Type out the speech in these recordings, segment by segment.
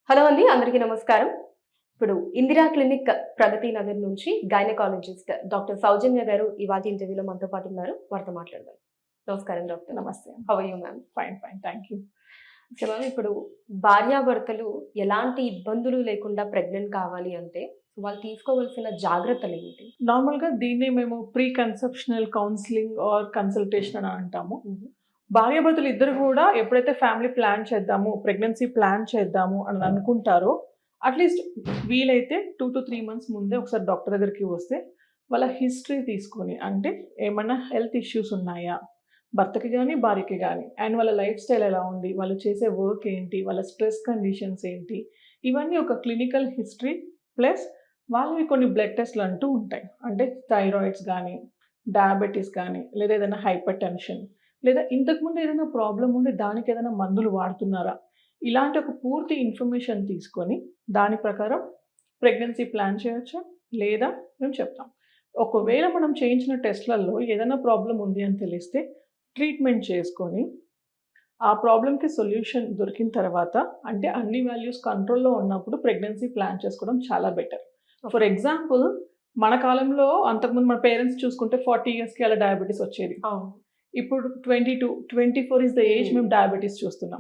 Hello అండి, అందరికీ నమస్కారం. ఇప్పుడు ఇందిరా క్లినిక్ ప్రగతి నగర్ నుంచి గైనకాలజిస్ట్ డాక్టర్ సౌజన్య గారు ఇవాళ ఇంటర్వ్యూలో మనతో పాటు ఉన్నారు. వారితో మాట్లాడదాం. నమస్కారం డాక్టర్. నమస్తే. How are you ma'am? Fine thank you. So ma'am, ఇప్పుడు భార్యాభర్తలు ఎలాంటి ఇబ్బందులు లేకుండా ప్రెగ్నెంట్ కావాలి అంటే వాళ్ళు తీసుకోవాల్సిన జాగ్రత్తలు ఏంటి? నార్మల్గా దీన్నే మేము pre conceptional counselling or consultation అని అంటాము. భార్యాభర్తలు ఇద్దరు కూడా ఎప్పుడైతే ఫ్యామిలీ ప్లాన్ చేద్దాము, ప్రెగ్నెన్సీ ప్లాన్ చేద్దాము అని అనుకుంటారో అట్లీస్ట్ వీలైతే 2 to 3 months ముందే ఒకసారి డాక్టర్ దగ్గరికి వస్తే వాళ్ళ హిస్టరీ తీసుకొని, అంటే ఏమైనా హెల్త్ ఇష్యూస్ ఉన్నాయా భర్తకి కానీ భార్యకి కానీ, అండ్ వాళ్ళ లైఫ్ స్టైల్ ఎలా ఉంది, వాళ్ళు చేసే వర్క్ ఏంటి, వాళ్ళ స్ట్రెస్ కండిషన్స్ ఏంటి, ఇవన్నీ ఒక క్లినికల్ హిస్టరీ ప్లస్ వాళ్ళవి కొన్ని బ్లడ్ టెస్ట్లు అంటూ ఉంటాయి. అంటే థైరాయిడ్స్ కానీ, డయాబెటీస్ కానీ, లేదా ఏదైనా హైపర్ టెన్షన్, లేదా ఇంతకుముందు ఏదైనా ప్రాబ్లం ఉండి దానికి ఏదైనా మందులు వాడుతున్నారా, ఇలాంటి ఒక పూర్తి ఇన్ఫర్మేషన్ తీసుకొని దాని ప్రకారం ప్రెగ్నెన్సీ ప్లాన్ చేయొచ్చు లేదా మేము చెప్తాం. ఒకవేళ మనం చేయించిన టెస్ట్లలో ఏదైనా ప్రాబ్లం ఉంది అని తెలిస్తే ట్రీట్మెంట్ చేసుకొని ఆ ప్రాబ్లంకి సొల్యూషన్ దొరికిన తర్వాత, అంటే అన్ని వాల్యూస్ కంట్రోల్లో ఉన్నప్పుడు ప్రెగ్నెన్సీ ప్లాన్ చేసుకోవడం చాలా బెటర్. ఫర్ ఎగ్జాంపుల్, మన కాలంలో అంతకుముందు మన పేరెంట్స్ చూసుకుంటే 40 yearsకి అలా డయాబెటీస్ వచ్చేది. ఇప్పుడు 22, 24 ఇస్ ద ఏజ్ మేము డయాబెటీస్ చూస్తున్నాం.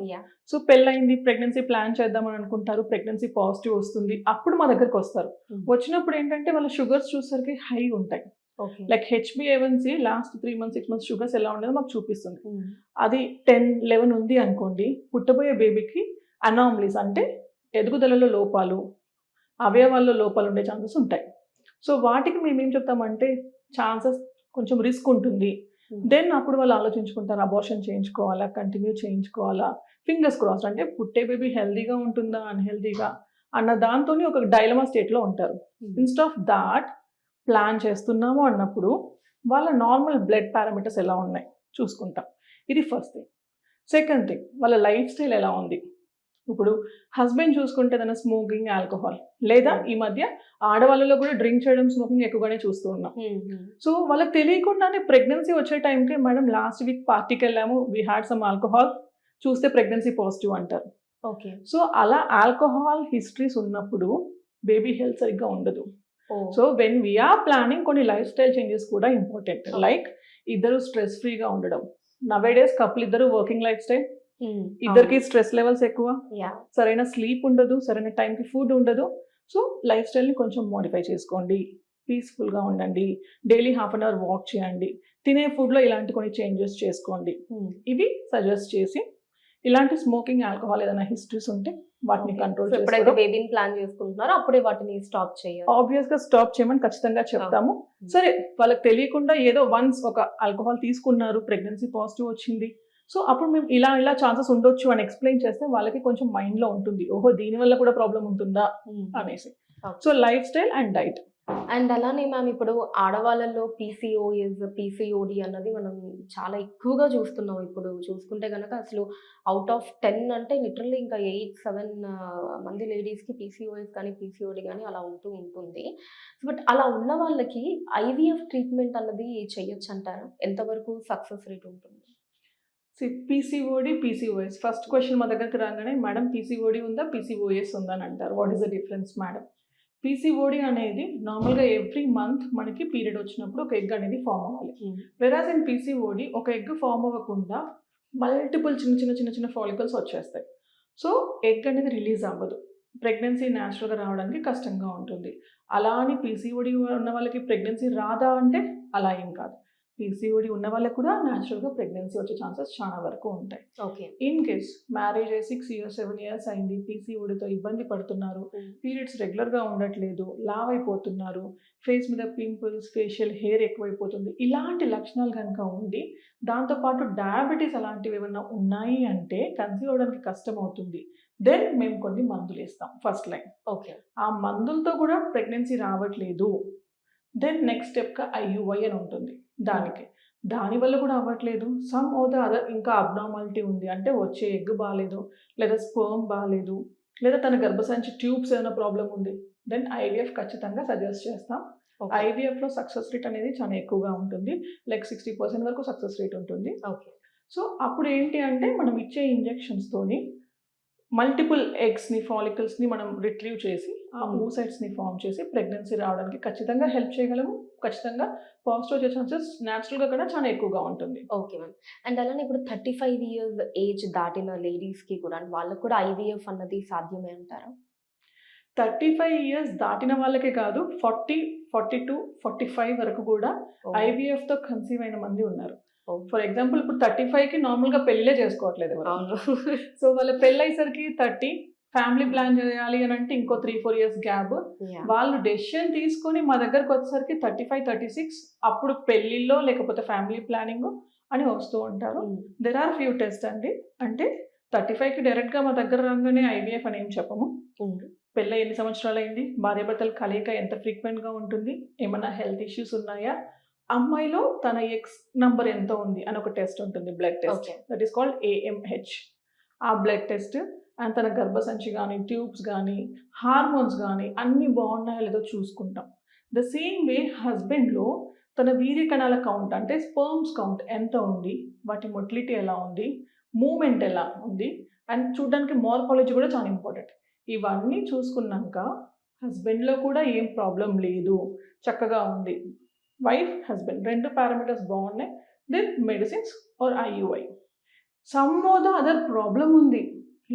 సో పెళ్ళైంది, ప్రెగ్నెన్సీ ప్లాన్ చేద్దామని అనుకుంటారు, ప్రెగ్నెన్సీ పాజిటివ్ వస్తుంది, అప్పుడు మా దగ్గరికి వస్తారు. వచ్చినప్పుడు ఏంటంటే వాళ్ళ షుగర్స్ చూసరికి హై ఉంటాయి. Like HbA1c last 3 months 6 months sugars ఎలా ఉండేదో మాకు చూపిస్తుంది. అది 10-11 ఉంది అనుకోండి, పుట్టబోయే బేబీకి అనామలీస్ అంటే ఎదుగుదలలో లోపాలు, అవయవాల్లో లోపాలు ఉండే ఛాన్సెస్ ఉంటాయి. సో వాటికి మేము ఏం చెప్తామంటే ఛాన్సెస్ కొంచెం రిస్క్ ఉంటుంది. దెన్ అప్పుడు వాళ్ళు ఆలోచించుకుంటారు, అబార్షన్ చేయించుకోవాలా, కంటిన్యూ చేయించుకోవాలా, ఫింగర్స్ క్రాస్, అంటే పుట్టే బేబీ హెల్దీగా ఉంటుందా అన్హెల్దీగా అన్న దాంతో ఒక డైలమా స్టేట్లో ఉంటారు. ఇన్స్టెడ్ ఆఫ్ దాట్ ప్లాన్ చేస్తున్నాము అన్నప్పుడు వాళ్ళ నార్మల్ బ్లడ్ పారామీటర్స్ ఎలా ఉన్నాయి చూసుకుంటాం. ఇది ఫస్ట్ థింగ్. సెకండ్ థింగ్, వాళ్ళ లైఫ్ స్టైల్ ఎలా ఉంది. ఇప్పుడు హస్బెండ్ చూసుకుంటే ఏదైనా స్మోకింగ్, ఆల్కహాల్, లేదా ఈ మధ్య ఆడవాళ్ళలో కూడా డ్రింక్ చేయడం, స్మోకింగ్ ఎక్కువగానే చూస్తూ ఉన్నాం. సో వాళ్ళకి తెలియకుండానే ప్రెగ్నెన్సీ వచ్చే టైంకి మేడం లాస్ట్ వీక్ పార్టీకి వెళ్ళాము, వీ హ్యాడ్ సమ్ ఆల్కహాల్, చూస్తే ప్రెగ్నెన్సీ పాజిటివ్ అంటారు. సో అలా ఆల్కహాల్ హిస్టరీస్ ఉన్నప్పుడు బేబీ హెల్త్ సరిగ్గా ఉండదు. సో వెన్ వీఆర్ ప్లానింగ్ కొన్ని లైఫ్ స్టైల్ చేంజెస్ కూడా ఇంపార్టెంట్. లైక్ ఇద్దరు స్ట్రెస్ ఫ్రీగా ఉండడం. నవేడేస్ కపుల్ ఇద్దరు వర్కింగ్ లైఫ్ స్టైల్, ఇద్దరికి స్ట్రెస్ లెవెల్స్ ఎక్కువ, సరైన స్లీప్ ఉండదు, సరైన టైంకి ఫుడ్ ఉండదు. సో లైఫ్ స్టైల్ని కొంచెం మోడిఫై చేసుకోండి, పీస్ఫుల్గా ఉండండి, డైలీ ½ an hour వాక్ చేయండి, తినే ఫుడ్లో ఇలాంటి కొన్ని చేంజెస్ చేసుకోండి. ఇవి సజెస్ట్ చేసి, ఇలాంటి స్మోకింగ్, ఆల్కహాల్ ఏదైనా హిస్టరీస్ ఉంటే వాటిని కంట్రోల్ చేసి, ఎప్పుడైతే బేబీని ప్లాన్ చేసుకుంటున్నారో అప్పుడే వాటిని స్టాప్ చేయాలి. ఆబ్వియస్గా స్టాప్ చేయమని ఖచ్చితంగా చెప్తాము. సరే వాళ్ళకి తెలియకుండా ఏదో వన్స్ ఒక ఆల్కహాల్ తీసుకున్నారు, ప్రెగ్నెన్సీ పాజిటివ్ వచ్చింది, సో అప్పుడు మేము ఇలా ఛాన్సెస్ ఉండొచ్చు అని ఎక్స్ప్లెయిన్ చేస్తే వాళ్ళకి కొంచెం మైండ్లో ఉంటుంది, ఓహో దీనివల్ల కూడా ప్రాబ్లం ఉంటుందా అనేసి. So life style and diet. And అలానే మ్యామ్, ఇప్పుడు ఆడవాళ్ళలో PCOD అన్నది మనం చాలా ఎక్కువగా చూస్తున్నాం. ఇప్పుడు చూసుకుంటే కనుక అసలు అవుట్ ఆఫ్ 10 అంటే లిటరల్లీ ఇంకా 8-7 మంది లేడీస్కి PCOS కానీ PCOD కానీ అలా ఉంటుంది. బట్ అలా ఉన్న వాళ్ళకి IVF ట్రీట్మెంట్ అన్నది చేయొచ్చు అంటారా? ఎంతవరకు సక్సెస్ రేట్ ఉంటుంది? PCOD, PCOS ఫస్ట్ క్వశ్చన్ మా దగ్గరికి రాగానే మేడం PCOD ఉందా, PCOS ఉందా అని అంటారు. What is the difference madam? PCOD అనేది నార్మల్గా ఎవ్రీ మంత్ మనకి పీరియడ్ వచ్చినప్పుడు ఒక ఎగ్ అనేది ఫామ్ అవ్వాలి. వెరాజ్ ఇన్ PCOD ఒక ఎగ్ ఫామ్ అవ్వకుండా మల్టిపుల్ చిన్న ఫాలికల్స్ వచ్చేస్తాయి. సో ఎగ్ అనేది రిలీజ్ అవ్వదు, ప్రెగ్నెన్సీ న్యాచురల్గా రావడానికి కష్టంగా ఉంటుంది. అలా అని PCOD ఉన్న వాళ్ళకి ప్రెగ్నెన్సీ రాదా అంటే అలా ఏం కాదు. PCOD ఉన్న వాళ్ళకి కూడా న్యాచురల్గా ప్రెగ్నెన్సీ వచ్చే ఛాన్సెస్ చాలా వరకు ఉంటాయి. ఇన్ కేస్ మ్యారేజ్ అయ్యి 6 years 7 years అయింది, PCODతో ఇబ్బంది పడుతున్నారు, పీరియడ్స్ రెగ్యులర్గా ఉండట్లేదు, లావ్ అయిపోతున్నారు, ఫేస్ మీద పింపుల్స్, ఫేషియల్ హెయిర్ ఎక్కువైపోతుంది, ఇలాంటి లక్షణాలు కనుక ఉండి దాంతోపాటు డయాబెటీస్ అలాంటివి ఏమైనా ఉన్నాయి అంటే కన్సీవ్ అవ్వడానికి కష్టం అవుతుంది. దెన్ మేము కొన్ని మందులు ఇస్తాం ఫస్ట్ లైన్. ఆ మందులతో కూడా ప్రెగ్నెన్సీ రావట్లేదు, దెన్ నెక్స్ట్ స్టెప్గా IUI అని ఉంటుంది. దానివల్ల కూడా అవ్వట్లేదు, సమ్ ఆఫ్ ద అదర్ ఇంకా అబ్నార్మాలిటీ ఉంది, అంటే వచ్చే ఎగ్ బాగాలేదు, లేదా స్పర్మ్ బాగాలేదు, లేదా తన గర్భసంచి ట్యూబ్స్ ఏమైనా ప్రాబ్లం ఉంది, దెన్ IVF ఖచ్చితంగా సజెస్ట్ చేస్తాం. IVFలో సక్సెస్ రేట్ అనేది చాలా ఎక్కువగా ఉంటుంది, లైక్ 60% వరకు సక్సెస్ రేట్ ఉంటుంది. సో అప్పుడు ఏంటి అంటే మనం ఇచ్చే ఇంజెక్షన్స్తోని మల్టిపుల్ ఎగ్స్ని ఫాలికల్స్ని మనం రిట్రీవ్ చేసి ఆ oocytesని ఫామ్ చేసి ప్రెగ్నెన్సీ రావడానికి ఖచ్చితంగా హెల్ప్ చేయగలము. ఖచ్చితంగా పాజిటివ్ వచ్చే ఛాన్సెస్ న్యాచురల్గా కూడా చాలా ఎక్కువగా ఉంటుంది. Okay ma'am. అండ్ అలానే ఇప్పుడు 35 ఇయర్స్ ఏజ్ దాటిన లేడీస్‌కి కూడా అంటే వాళ్ళకి కూడా ఐవీఎఫ్ అన్నది సాధ్యమే అంటారా? 35 ఇయర్స్ దాటిన వాళ్ళకే కాదు 40, 42, 45 వరకు కూడా ఓహ్! ఐవీఎఫ్తో కన్సీవ్ అయిన మంది ఉన్నారు. ఓహ్! ఫర్ ఎగ్జాంపుల్ ఇప్పుడు 35కి నార్మల్గా పెళ్ళే చేసుకోవట్లేదు ఎవరు. అవును. సో వాళ్ళ పెళ్ళయ్యేసరికి 30 ఫ్యామిలీ ప్లాన్ చేయాలి అని అంటే ఇంకో 3-4 ఇయర్స్ గ్యాప్. యాహ్! వాళ్ళు డెసిషన్ తీసుకొని మా దగ్గరకు వచ్చేసరికి 35, 36 అప్పుడు పెళ్ళిళ్ళో లేకపోతే ఫ్యామిలీ ప్లానింగ్ అని వస్తూ ఉంటారు. దెర్ ఆర్ ఫ్యూ టెస్ట్ అండి. అంటే 35కి డైరెక్ట్గా మా దగ్గర రాగానే ఐవీఎఫ్ అని ఏం చెప్పము. పెళ్ళి ఎన్ని సంవత్సరాలు అయింది, భార్యాభర్తల కలయిక ఎంత ఫ్రీక్వెంట్గా ఉంటుంది, ఏమైనా హెల్త్ ఇష్యూస్ ఉన్నాయా, అమ్మాయిలో తన ఎక్స్ నంబర్ ఎంత ఉంది అని ఒక టెస్ట్ ఉంటుంది, blood test. Okay. That is called AMH. ఆ బ్లడ్ టెస్ట్ అండ్ తన గర్భసంచి కానీ ట్యూబ్స్ కానీ హార్మోన్స్ కానీ అన్నీ బాగున్నాయో లేదో చూసుకుంటాం. ద సేమ్ వే హస్బెండ్లో తన వీర్య కణాల కౌంట్ అంటే స్పర్మ్స్ కౌంట్ ఎంత ఉంది, వాటి మొటిలిటీ ఎలా ఉంది, మూమెంట్ ఎలా ఉంది అండ్ చూడడానికి మార్ఫాలజీ కూడా చాలా ఇంపార్టెంట్. ఇవన్నీ చూసుకున్నాక హస్బెండ్లో కూడా ఏం ప్రాబ్లం లేదు, చక్కగా ఉంది, వైఫ్ హస్బెండ్ రెండు పారామీటర్స్ బాగున్నాయి, then medicines or IUI. Some of the other problem ఉంది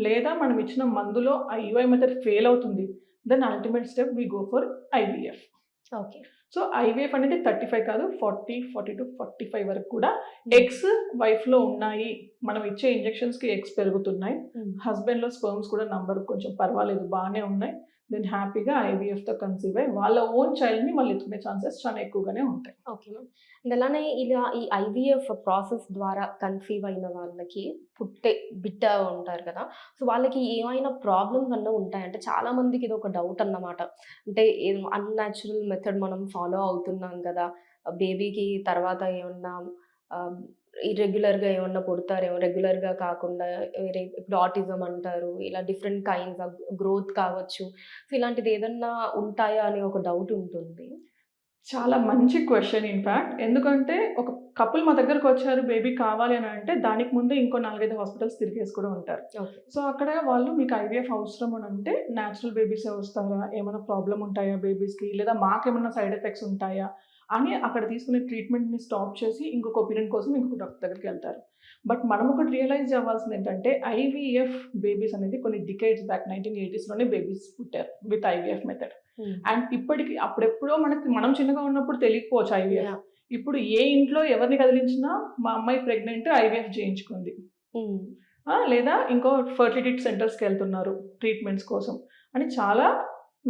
లేదా మనం ఇచ్చిన మందులో IUI మెథడ్ ఫెయిల్ అవుతుంది, then ultimate step we go for IVF. Okay. So IVF అనేది 35 కాదు 40, 42, 45 వరకు కూడా ఎగ్స్ వైఫ్లో ఉన్నాయి, మనం ఇచ్చే ఇంజెక్షన్స్కి ఎగ్స్ పెరుగుతున్నాయి, హస్బెండ్లో స్పర్మ్స్ కూడా నంబర్ కొంచెం పర్వాలేదు బాగానే ఉన్నాయి, దెన్ హ్యాపీగా IVFతో కన్సీవ్ అయ్యి వాళ్ళ ఓన్ చైల్డ్ని వాళ్ళు ఎత్తుకునే ఛాన్సెస్ చాలా ఎక్కువగానే ఉంటాయి. Okay ma'am. అండ్ అలానే ఇలా ఈ ఐవీఎఫ్ ప్రాసెస్ ద్వారా కన్సీవ్ అయిన వాళ్ళకి పుట్టే బిడ్డ ఉంటారు కదా! సో వాళ్ళకి ఏమైనా ప్రాబ్లమ్స్ అన్నా ఉంటాయా? అంటే చాలా మందికి ఇది ఒక డౌట్ అన్నమాట. అంటే అన్‌న్యాచురల్ మెథడ్ మనం ఫాలో అవుతున్నాం కదా! బేబీకి తర్వాత ఏమన్నా ఇర్రెగ్యులర్‌గా ఏమన్నా పుడతారేమో, రెగ్యులర్‌గా కాకుండా వేరే ఇప్పుడు ఆటిజం అంటారు. ఇలా డిఫరెంట్ కైండ్స్ ఆఫ్ గ్రోత్ కావచ్చు. సో ఇలాంటిది ఏదన్నా ఉంటాయా అనే ఒక డౌట్ ఉంటుంది. చాలా మంచి క్వెషన్ ఇన్‌ఫాక్ట్. ఎందుకంటే ఒక కపుల్ మా దగ్గరకు వచ్చారు బేబీ కావాలి అని అంటే దానికి ముందే ఇంకో 4-5 హాస్పిటల్స్ తిరిగేసి కూడా ఉంటారు. ఓకే. సో అక్కడ వాళ్ళు మీకు IVF అవసరం అని అంటే న్యాచురల్ బేబీసే వస్తారా, ఏమైనా ప్రాబ్లమ్ ఉంటాయా బేబీస్కి, లేదా మాకేమన్నా సైడ్ ఎఫెక్ట్స్ ఉంటాయా అని అక్కడ తీసుకునే ట్రీట్మెంట్ని స్టాప్ చేసి ఇంకొక ఒపీనియన్ కోసం ఇంకొక డాక్టర్ దగ్గరికి వెళ్తారు. బట్ మనం ఒకటి రియలైజ్ అవ్వాల్సింది ఏంటంటే IVF బేబీస్ అనేది కొన్ని డికేడ్స్ బ్యాక్ 1980స్‌లోనే బేబీస్ పుట్టారు విత్ IVF మెథడ్. అండ్ ఇప్పటికి అప్పుడెప్పుడో మనం చిన్నగా ఉన్నప్పుడు తెలియకపోవచ్చు IVF. యాహ్! ఇప్పుడు ఏ ఇంట్లో ఎవరిని కదిలించినా మా అమ్మాయి ప్రెగ్నెంట్ IVF చేయించుకుంది, లేదా ఇంకో ఫర్టిలిటీ సెంటర్స్కి వెళ్తున్నారు ట్రీట్మెంట్స్ కోసం అని చాలా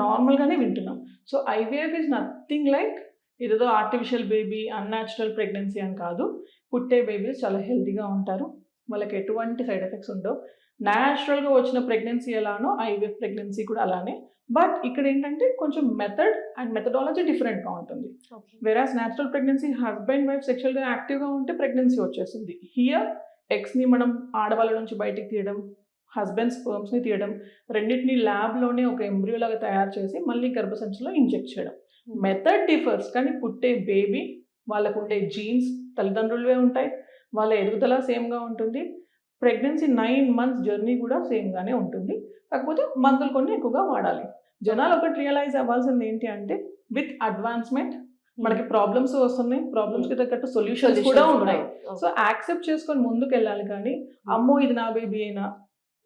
నార్మల్గానే వింటున్నాం. So IVF is nothing like ఇదేదో ఆర్టిఫిషియల్ బేబీ అన్‌న్యాచురల్ ప్రెగ్నెన్సీ అని కాదు. పుట్టే బేబీస్ చాలా హెల్తీగా ఉంటారు, వాళ్ళకి ఎటువంటి సైడ్ ఎఫెక్ట్స్ ఉండవు. న్యాచురల్గా వచ్చిన ప్రెగ్నెన్సీ ఎలానో IVF ప్రెగ్నెన్సీ కూడా అలానే. బట్ ఇక్కడ ఏంటంటే కొంచెం మెథడ్ అండ్ మెథడాలజీ డిఫరెంట్గా ఉంటుంది. Okay. వెరాస్ natural pregnancy husband wife సెక్షువల్గా యాక్టివ్గా ఉంటే ప్రెగ్నెన్సీ వచ్చేస్తుంది. హియర్ ఎగ్స్ని మనం ఆడవాళ్ళ నుంచి బయటికి తీయడం, హస్బెండ్ స్పర్మ్స్ని తీయడం, రెండింటిని ల్యాబ్లోనే ఒక ఎంబ్రియో లాగా తయారు చేసి మళ్ళీ గర్భసంచిలో ఇంజెక్ట్ చేయడం. మెథడ్ డిఫర్స్ కానీ పుట్టే బేబీ వాళ్ళకు ఉండే జీన్స్ తల్లిదండ్రులవే ఉంటాయి, వాళ్ళ ఎదుగుదల సేమ్గా ఉంటుంది, ప్రెగ్నెన్సీ 9 months జర్నీ కూడా సేమ్గానే ఉంటుంది. కాకపోతే మందులు కొన్ని ఎక్కువగా వాడాలి. జనాలు ఒకటి రియలైజ్ అవ్వాల్సింది ఏంటి అంటే విత్ అడ్వాన్స్మెంట్ మనకి ప్రాబ్లమ్స్ వస్తున్నాయి, ప్రాబ్లమ్స్కి తగ్గట్టు సొల్యూషన్స్ కూడా ఉన్నాయి. సో యాక్సెప్ట్ చేసుకొని ముందుకు వెళ్ళాలి కానీ అమ్మో ఇది నా బేబీ అయినా,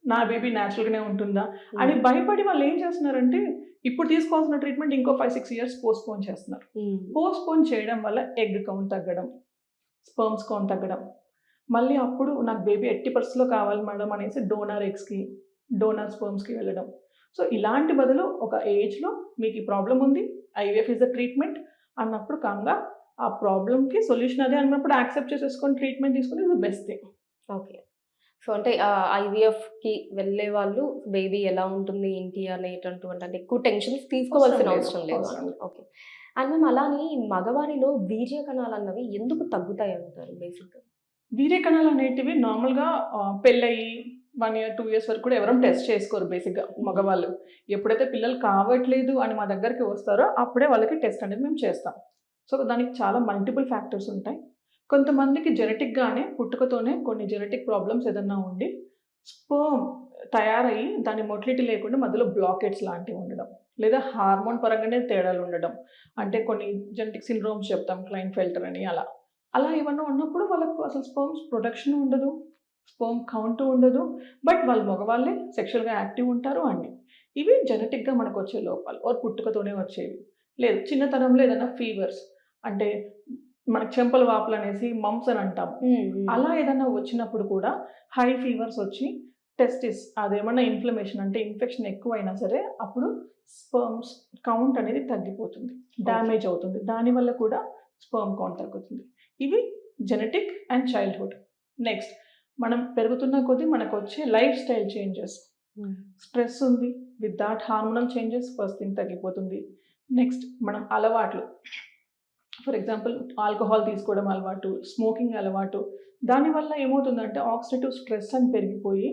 నా బేబీ న్యాచురల్గానే ఉంటుందా అని భయపడి వాళ్ళు ఏం చేస్తున్నారంటే ఇప్పుడు తీసుకోవాల్సిన ట్రీట్మెంట్ ఇంకో 5-6 years పోస్ట్పోన్ చేస్తున్నారు. పోస్ట్పోన్ చేయడం వల్ల ఎగ్ కౌంట్ తగ్గడం, స్పర్మ్స్ కౌంట్ తగ్గడం, మళ్ళీ అప్పుడు నాకు బేబీ 80% కావాలి మేడం అనేసి డోనర్ ఎగ్స్కి డోనర్ స్పర్మ్స్కి వెళ్ళడం. సో ఇలాంటి బదులు ఒక ఏజ్లో మీకు ఈ ప్రాబ్లం ఉంది, IVF ఇస్ ద ట్రీట్మెంట్ అన్నప్పుడు కాంగా ఆ ప్రాబ్లమ్కి సొల్యూషన్ అదే అన్నప్పుడు యాక్సెప్ట్ చేసేసుకొని ట్రీట్మెంట్ తీసుకుని ఇది బెస్ట్ థింగ్. ఓకే. సో అంటే IVFకి వెళ్ళే వాళ్ళు బేబీ ఎలా ఉంటుంది ఏంటి అనేటటువంటి అంటే ఎక్కువ టెన్షన్స్ తీసుకోవాల్సిన అవసరం లేదు. ఓకే. అండ్ మేము అలానే మగవారిలో వీర్య కణాలు అన్నవి ఎందుకు తగ్గుతాయి అంటారు బేసిక్గా? వీర్య కణాలు అనేటివి నార్మల్గా పెళ్ళయి 1 year 2 years వరకు కూడా ఎవరైనా టెస్ట్ చేసుకోరు బేసిక్గా మగవాళ్ళు. ఎప్పుడైతే పిల్లలు కావట్లేదు అని మా దగ్గరికి వస్తారో అప్పుడే వాళ్ళకి టెస్ట్ అనేది మేము చేస్తాం. సో దానికి చాలా మల్టిపుల్ ఫ్యాక్టర్స్ ఉంటాయి. కొంతమందికి జెనెటిక్గానే పుట్టుకతోనే కొన్ని జెనెటిక్ ప్రాబ్లమ్స్ ఏదన్నా ఉండి స్పర్మ్ తయారయ్యి దాని మొటిలిటీ లేకుండా మధ్యలో బ్లాకేట్స్ లాంటివి ఉండడం, లేదా హార్మోన్ పరంగానే తేడాలు ఉండడం, అంటే కొన్ని జెనెటిక్ సిండ్రోమ్స్ చెప్తాం, క్లైన్ఫెల్టర్ అని, అలా ఏమన్నా ఉన్నప్పుడు వాళ్ళకు అసలు స్పర్మ్స్ ప్రొడక్షన్ ఉండదు, స్పర్మ్ కౌంట్ ఉండదు, బట్ వాళ్ళు మగవాళ్ళే సెక్షువల్గా యాక్టివ్ ఉంటారు అన్ని. ఇవి జెనెటిక్గా మనకు వచ్చే లోపాలు, ఓర్ పుట్టుకతోనే వచ్చేవి. లేదు చిన్నతనంలో ఏదైనా ఫీవర్స్, అంటే మనకి చెంపల వాపులు అనేసి మమ్స్ అని అంటాం, అలా ఏదైనా వచ్చినప్పుడు కూడా హై ఫీవర్స్ వచ్చి టెస్టిస్ అదేమన్నా ఇన్ఫ్లమేషన్ అంటే ఇన్ఫెక్షన్ ఎక్కువైనా సరే అప్పుడు స్పర్మ్స్ కౌంట్ అనేది తగ్గిపోతుంది, డ్యామేజ్ అవుతుంది, దానివల్ల కూడా స్పర్మ్ కౌంట్ తగ్గుతుంది. ఇవి జెనెటిక్ అండ్ చైల్డ్హుడ్. నెక్స్ట్ మనం పెరుగుతున్న కొద్దీ మనకు వచ్చే లైఫ్ స్టైల్ చేంజెస్, స్ట్రెస్ ఉంది, with that hormonal changes first thing తగ్గిపోతుంది. నెక్స్ట్ మనం అలవాట్లు, ఫర్ ఎగ్జాంపుల్ ఆల్కహాల్ తీసుకోవడం అలవాటు, స్మోకింగ్ అలవాటు, దానివల్ల ఏమవుతుందంటే ఆక్సిడేటివ్ స్ట్రెస్ అని పెరిగిపోయి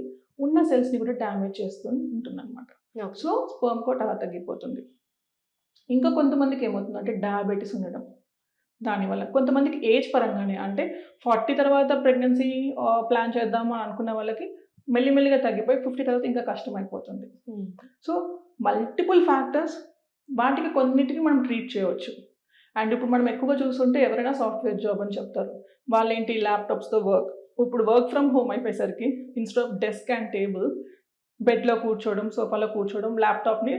ఉన్న సెల్స్ని కూడా డ్యామేజ్ చేస్తూ ఉంటుందన్నమాట. సో స్పర్మ్ కౌంట్ అలా తగ్గిపోతుంది. ఇంకా కొంతమందికి ఏమవుతుందంటే డయాబెటీస్ ఉండడం, దానివల్ల కొంతమందికి ఏజ్ పరంగానే, అంటే 40 తర్వాత ప్రెగ్నెన్సీ ప్లాన్ చేద్దాము అని అనుకున్న వాళ్ళకి మెల్లిమెల్లిగా తగ్గిపోయి 50 తర్వాత ఇంకా కష్టమైపోతుంది. సో మల్టిపుల్ ఫ్యాక్టర్స్, వాటికి కొన్నిటికి మనం ట్రీట్ చేయవచ్చు. అండ్ ఇప్పుడు మనం ఎక్కువగా చూస్తుంటే ఎవరైనా సాఫ్ట్వేర్ జాబ్ అని చెప్తారు, వాళ్ళేంటి ల్యాప్టాప్స్తో వర్క్. ఇప్పుడు వర్క్ ఫ్రమ్ హోమ్ అయిపోయేసరికి instead of desk and table బెడ్లో కూర్చోవడం, సోఫాలో కూర్చోవడం, ల్యాప్టాప్ని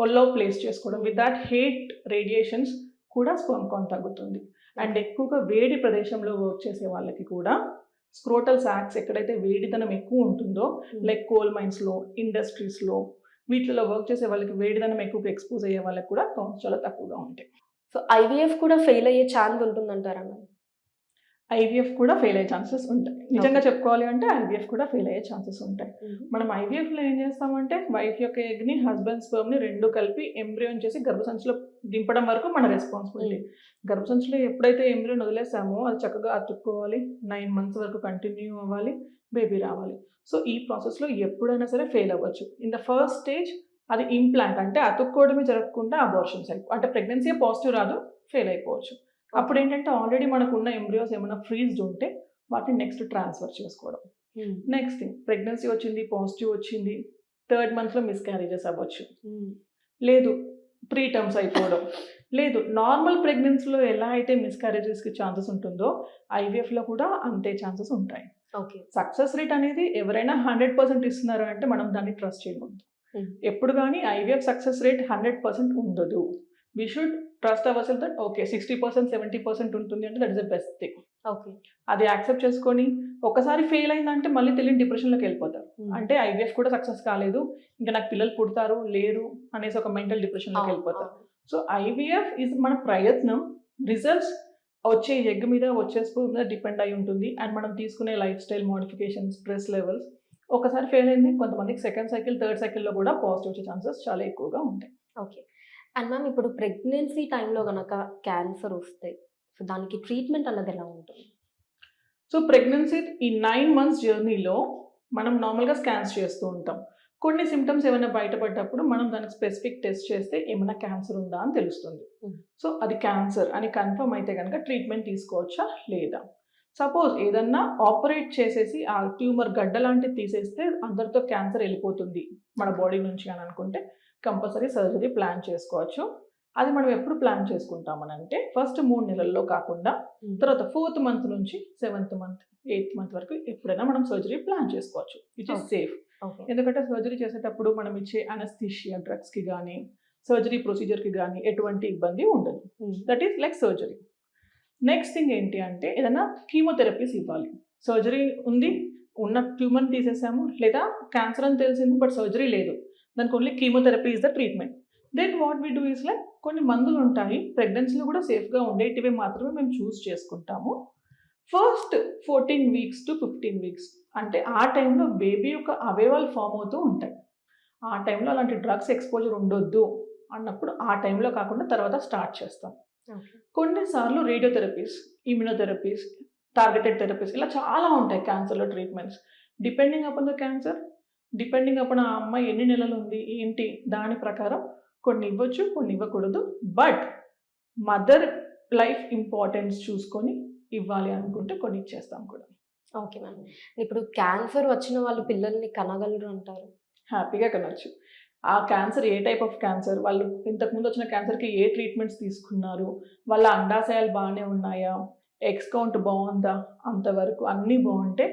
ఒళ్ళో ప్లేస్ చేసుకోవడం, విత్ దాట్ హీట్ రేడియేషన్స్ కూడా స్పర్మ్ కౌంట్ తగ్గుతుంది. అండ్ ఎక్కువగా వేడి ప్రదేశంలో వర్క్ చేసే వాళ్ళకి కూడా స్క్రోటల్ సాక్స్ ఎక్కడైతే వేడిదనం ఎక్కువ ఉంటుందో, లైక్ కోల్ మైన్స్లో, ఇండస్ట్రీస్లో, వీటిలో వర్క్ చేసే వాళ్ళకి వేడిదనం ఎక్కువగా ఎక్స్పోజ్ అయ్యే వాళ్ళకి కూడా కౌంట్స్ చాలా తక్కువగా ఉంటాయి. సో ఐవీఎఫ్ కూడా ఫెయిల్ అయ్యే ఛాన్స్ ఉంటుందంటారా? ఐవీఎఫ్ కూడా ఫెయిల్ అయ్యే ఛాన్సెస్ ఉంటాయి. నిజంగా చెప్పుకోవాలి అంటే ఐవీఎఫ్ కూడా ఫెయిల్ అయ్యే ఛాన్సెస్ ఉంటాయి. మనం ఐవీఎఫ్లో ఏం చేస్తామంటే వైఫ్ యొక్క ఎగ్ని, హస్బెండ్ స్పర్మ్ని రెండు కలిపి ఎంబ్రియోన్ చేసి గర్భసంచిలో దింపడం వరకు మన రెస్పాన్సిబిలిటీ. గర్భసంచిలో ఎప్పుడైతే ఎంబ్రియోన్ వదిలేసామో అది చక్కగా అతుక్కోవాలి, 9 months వరకు కంటిన్యూ అవ్వాలి, బేబీ రావాలి. సో ఈ ప్రాసెస్లో ఎప్పుడైనా సరే ఫెయిల్ అవ్వచ్చు. ఇన్ ద ఫస్ట్ స్టేజ్ అది ఇంప్లాంట్, అంటే అతుక్కోవడమే జరగకుండా అబార్షన్స్ అయిపో, అంటే ప్రెగ్నెన్సీ పాజిటివ్ రాదు, ఫెయిల్ అయిపోవచ్చు. అప్పుడు ఏంటంటే ఆల్రెడీ మనకు ఉన్న ఎంబ్రియోస్ ఏమైనా ఫ్రీజ్డ్ ఉంటే వాటిని నెక్స్ట్ ట్రాన్స్ఫర్ చేసుకోవడం. నెక్స్ట్ థింగ్, ప్రెగ్నెన్సీ వచ్చింది, పాజిటివ్ వచ్చింది, 3rd monthలో మిస్క్యారేజెస్ అవ్వచ్చు, లేదు ప్రీ టర్మ్స్ అయిపోవడం, లేదు నార్మల్ ప్రెగ్నెన్సీలో ఎలా అయితే మిస్క్యారేజెస్కి ఛాన్సెస్ ఉంటుందో ఐవీఎఫ్లో కూడా అంతే ఛాన్సెస్ ఉంటాయి. ఓకే, సక్సెస్ రేట్ అనేది ఎవరైనా 100% ఇస్తున్నారు అంటే మనం దాన్ని ట్రస్ట్ చేయకూడదు. ఎప్పుడు కానీ ఐవీఎఫ్ సక్సెస్ రేట్ 100% ఉండదు. We should trust our self that okay 60%, 70% ఉంటుంది అంటే that is the best thing. Okay, అది యాక్సెప్ట్ చేసుకొని ఒకసారి ఫెయిల్ అయిందంటే మళ్ళీ తెలియని డిప్రెషన్లోకి వెళ్ళిపోతారు. అంటే ఐవీఎఫ్ కూడా సక్సెస్ కాలేదు, ఇంకా నాకు పిల్లలు పుడతారు లేరు అనేసి ఒక మెంటల్ డిప్రెషన్లోకి వెళ్ళిపోతారు. సో ఐవీఎఫ్ ఇస్ మన ప్రయత్నం, రిజల్ట్స్ వచ్చే ఎగ్ మీద, వచ్చే స్పర్మ్ మీద డిపెండ్ అయి ఉంటుంది. అండ్ మనం తీసుకునే life style modification, stress levels. ఒకసారి ఫెయిల్ అయింది, కొంతమందికి 2nd cycle, 3rd cycleలో కూడా పాజిటివ్ వచ్చే ఛాన్సెస్ చాలా ఎక్కువగా ఉంటాయి. ఓకే. అండ్ మ్యామ్ ఇప్పుడు ప్రెగ్నెన్సీ టైంలో కనుక క్యాన్సర్ వస్తే సో దానికి ట్రీట్మెంట్ అన్నది ఎలా ఉంటుంది? సో ప్రెగ్నెన్సీ ఈ 9 months జర్నీలో మనం నార్మల్గా స్కాన్స్ చేస్తూ ఉంటాం. కొన్ని సిమ్టమ్స్ ఏమైనా బయటపడ్డప్పుడు మనం దానికి స్పెసిఫిక్ టెస్ట్ చేస్తే ఏమైనా క్యాన్సర్ ఉందా అని తెలుస్తుంది. సో అది క్యాన్సర్ అని కన్ఫర్మ్ అయితే కనుక ట్రీట్మెంట్ తీసుకోవచ్చా లేదా. సపోజ్ ఏదన్నా ఆపరేట్ చేసేసి ఆ ట్యూమర్ గడ్డ లాంటిది తీసేస్తే అందరితో క్యాన్సర్ వెళ్ళిపోతుంది మన బాడీ నుంచి అని అనుకుంటే కంపల్సరీ సర్జరీ ప్లాన్ చేసుకోవచ్చు. అది మనం ఎప్పుడు ప్లాన్ చేసుకుంటామని అంటే ఫస్ట్ 3 నెలల్లో కాకుండా తర్వాత 4th month నుంచి 7th month, 8th month వరకు ఎప్పుడైనా మనం సర్జరీ ప్లాన్ చేసుకోవచ్చు, విచ్ ఇస్ సేఫ్. ఎందుకంటే సర్జరీ చేసేటప్పుడు మనం ఇచ్చే అనస్థీషియా డ్రగ్స్కి కానీ సర్జరీ ప్రొసీజర్కి కానీ ఎటువంటి ఇబ్బంది ఉండదు. That is like surgery. Next thing ఏంటి అంటే ఏదైనా కీమోథెరపీస్ ఇవ్వాలి. సర్జరీ ఉంది, ఉన్న ట్యూమర్ని తీసేసాము, లేదా క్యాన్సర్ అని తెలిసింది బట్ సర్జరీ లేదు, దానికి only chemotherapy is the treatment. Then what we do is like కొన్ని మందులు ఉంటాయి, ప్రెగ్నెన్సీలో కూడా సేఫ్గా ఉండేటివి మాత్రమే మేము చూస్ చేసుకుంటాము. ఫస్ట్ 14 weeks to 15 weeks అంటే ఆ టైంలో బేబీ యొక్క అవయవాలు ఫామ్ అవుతూ ఉంటాయి. ఆ టైంలో అలాంటి డ్రగ్స్ ఎక్స్పోజర్ ఉండొద్దు అన్నప్పుడు ఆ టైంలో కాకుండా తర్వాత స్టార్ట్ చేస్తాం. కొన్నిసార్లు రేడియోథెరపీస్, ఇమ్యునోథెరపీస్, టార్గెటెడ్ థెరపీస్ ఇలా చాలా ఉంటాయి క్యాన్సర్లో treatments. Depending upon the cancer, depending upon ఆ అమ్మాయి ఎన్ని నెలలు ఉంది ఏంటి దాని ప్రకారం కొన్ని ఇవ్వచ్చు, కొన్ని ఇవ్వకూడదు. బట్ మదర్ లైఫ్ ఇంపార్టెన్స్ చూసుకొని ఇవ్వాలి అనుకుంటే కొన్ని ఇచ్చేస్తాం కూడా. Okay ma'am. ఇప్పుడు క్యాన్సర్ వచ్చిన వాళ్ళు పిల్లల్ని కనగలరు అంటారు. హ్యాపీగా కనొచ్చు. ఆ cancer A type of cancer, వాళ్ళు ఇంతకుముందు వచ్చిన క్యాన్సర్‌కి ఏ ట్రీట్మెంట్స్ తీసుకున్నారు, వాళ్ళ అండాశయాలు బానే ఉన్నాయా, ఎగ్స్ కౌంట్ బావుందా, అంతవరకు అన్నీ బావుంటే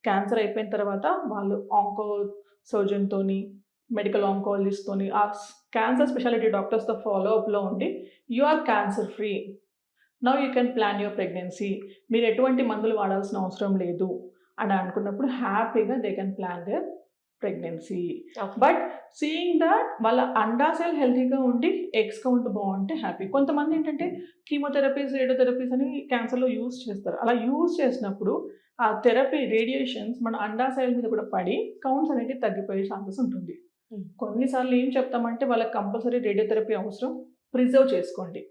క్యాన్సర్ అయిపోయిన తర్వాత వాళ్ళు ఆంకో సర్జన్‌తోని, మెడికల్ ఆంకాలజిస్ట్‌తోని ఆ క్యాన్సర్ స్పెషాలిటీ డాక్టర్స్‌తో ఫాలో అప్‌లో ఉండి you are cancer free. Now you can plan your pregnancy. మీరు ఎటువంటి మందులు వాడాల్సిన అవసరం లేదు అని అనుకున్నప్పుడు హ్యాపీగా they can plan their pregnancy. Okay. But seeing that వాళ్ళ అండాశయాలు హెల్తీగా ఉండి ఎగ్స్ కౌంట్ బాగుంటే హ్యాపీ. కొంతమంది ఏంటంటే కీమోథెరపీస్, రేడియోథెరపీస్ అని క్యాన్సర్‌లో యూజ్ చేస్తారు. అలా యూజ్ చేసినప్పుడు ఆ థెరపీ రేడియేషన్స్ మన అండాశయాల మీద కూడా పడి కౌంట్స్ అనేటివి తగ్గిపోయే ఛాన్సెస్ ఉంటుంది. కొన్నిసార్లు ఏం చెప్తామంటే వాళ్ళకి కంపల్సరీ రేడియోథెరపీ అవసరం. ప్రిజర్వ్ చేసుకోండి.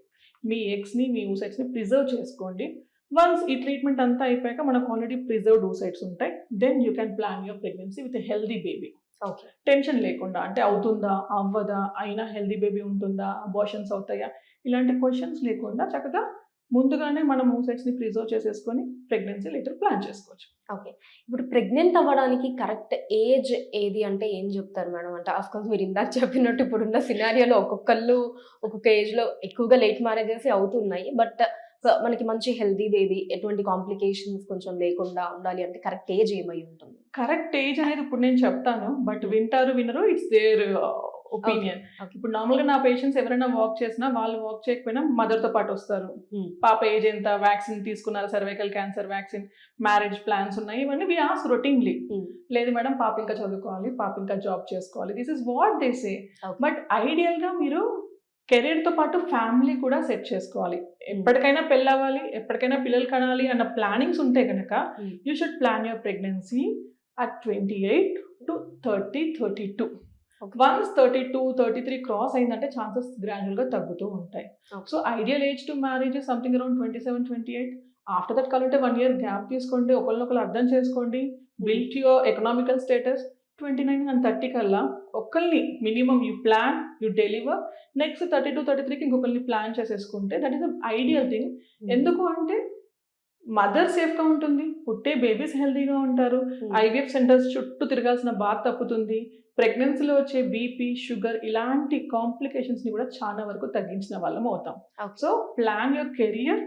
మీ ఎగ్స్‌ని, మీ oocytesని ప్రిజర్వ్ చేసుకోండి. వన్స్ ఈ ట్రీట్మెంట్ అంతా అయిపోయాక మనకు ఆల్రెడీ ప్రిజర్వ్డ్ oocytes ఉంటాయి. Then you can plan your pregnancy with a healthy baby. Okay. Tension లేకుండా, అంటే అవుతుందా, అవ్వదా, అయినా హెల్తీ బేబీ ఉంటుందా, అబార్షన్స్ అవుతాయా, ఇలాంటి క్వెషన్స్ లేకుండా చక్కగా ముందుగానే మనం oocytesని ప్రిజర్వ్ చేసేసుకొని ప్రెగ్నెన్సీ లేటర్ ప్లాన్ చేసుకోవచ్చు. ఓకే. ఇప్పుడు ప్రెగ్నెంట్ అవ్వడానికి కరెక్ట్ ఏజ్ ఏది అంటే ఏం చెప్తారు మేడం? అంటే ఆఫ్‌కోర్స్ మీరు ఇందాక చెప్పినట్టు ఇప్పుడున్న సినారియోలో ఒక్కొక్కళ్ళు ఒక్కొక్క ఏజ్‌లో ఎక్కువగా లేట్ మ్యారేజెస్ అవుతున్నాయి. బట్ మనకి మంచి హెల్తీ బేబీ ఎటువంటి కాంప్లికేషన్స్ కొంచెం లేకుండా ఉండాలి అంటే కరెక్ట్ ఏజ్ ఏమై ఉంటుంది? కరెక్ట్ ఏజ్ అనేది ఇప్పుడు నేను చెప్తాను. బట్ వింటారు వినరు, ఇట్స్ దేర్ ఒపీనియన్. ఓకే. ఇప్పుడు నార్మల్‌గా నా పేషెంట్స్ ఎవరైనా వాక్ చేసినా, వాళ్ళు వాక్ చేయకపోయినా మదర్‌తో పాటు వస్తారు. హ్మ్. పాప ఏజ్ ఎంత, వ్యాక్సిన్ తీసుకున్నారా, cervical cancer vaccine, marriage plans ఉన్నాయి, ఇవన్నీ వి ఆస్క్ రొటీన్‌లీ. హ్మ్. లేదు మేడం, పాప ఇంకా చదువుకోవాలి, పాప ఇంకా జాబ్ చేసుకోవాలి. This is what they say. Okay. But ఐడియల్‌గా మీరు కెరియర్‌తో పాటు ఫ్యామిలీ కూడా సెట్ చేసుకోవాలి. ఎప్పటికైనా పెళ్ళవ్వాలి, ఎప్పటికైనా పిల్లలు కనాలి అన్న ప్లానింగ్స్ ఉంటే గనక hmm. You should plan your pregnancy at 28 to 30, 32. Okay. Once 32, 33 cross అయిందంటే ఛాన్సెస్ గ్రాడ్యువల్‌గా తగ్గుతూ ఉంటాయి. Okay. So ideal age to marriage something around 27, 28. After that కావాలంటే 1 ఇయర్ గ్యాప్ తీసుకోండి. ఒకళ్ళనొకళ్ళు అర్థం చేసుకోండి. Build your economical status. 29 and 30 కల్లా ఒకళ్ళని minimum you plan, you deliver. Next 32, 33కి ఇంకొకళ్ళని ప్లాన్ చేసేసుకుంటే that is the ideal thing. ఎందుకు అంటే మదర్ సేఫ్‌గా ఉంటుంది. పుట్టే బేబీస్ హెల్తీగా ఉంటారు. ఐవీఎఫ్ సెంటర్స్ చుట్టూ తిరగాల్సిన బాధ తప్పుతుంది. ప్రెగ్నెన్సీలో వచ్చే బీపీ, షుగర్ ఇలాంటి కాంప్లికేషన్స్‌ని కూడా చాలా వరకు తగ్గించిన వాళ్ళం అవుతాం. Okay. So plan your career,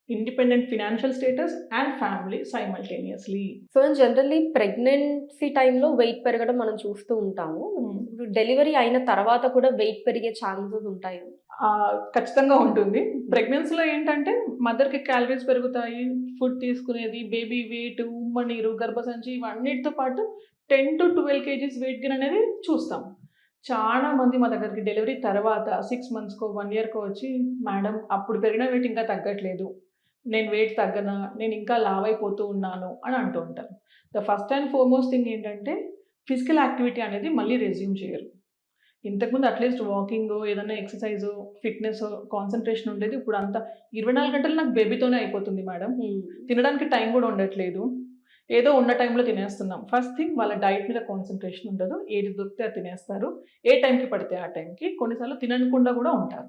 independent financial status and family simultaneously. So generally pregnancy టైంలో వెయిట్ పెరగడం మనం చూస్తూ ఉంటాము. ఇప్పుడు డెలివరీ అయిన తర్వాత కూడా వెయిట్ పెరిగే ఛాన్సెస్ ఉంటాయా? ఖచ్చితంగా ఉంటుంది. ప్రెగ్నెన్సీలో ఏంటంటే మదర్‌కి క్యాలరీస్ పెరుగుతాయి. ఫుడ్ తీసుకునేది, బేబీ వెయిట్, ఉమ్మనీరు, గర్భసంచి ఇవన్నిటితో పాటు 10-12 కేజీస్ వెయిట్ గెయిన్ అనేది చూస్తాం. చాలా మంది మా దగ్గరికి డెలివరీ తర్వాత 6 మంత్స్‌కో, 1 ఇయర్‌కో వచ్చి మేడం అప్పుడు పెరిగిన వెయిట్ ఇంకా తగ్గట్లేదు. నేను వెయిట్ తగ్గనా? నేను ఇంకా లావైపోతూ ఉన్నాను అని అంటూ ఉంటారు. The first and foremost thing ఏంటంటే ఫిజికల్ యాక్టివిటీ అనేది మళ్ళీ రెజ్యూమ్ చేయరు. ఇంతకుముందు అట్లీస్ట్ వాకింగో, ఏదైనా ఎక్సర్సైజో, ఫిట్‌నెసో, కాన్సంట్రేషన్ ఉండేది. ఇప్పుడు అంతా 24 గంటలు నాకు బేబీతోనే అయిపోతుంది మేడం. తినడానికి టైం కూడా ఉండట్లేదు. ఏదో ఉన్న టైంలో తినేస్తున్నాం. ఫస్ట్ థింగ్ వాళ్ళ డైట్ మీద కాన్సంట్రేషన్ ఉండదు. ఏది దొరికితే అది తినేస్తారు. ఏ టైంకి పడితే ఆ టైంకి. కొన్నిసార్లు తినకుండా కూడా ఉంటారు.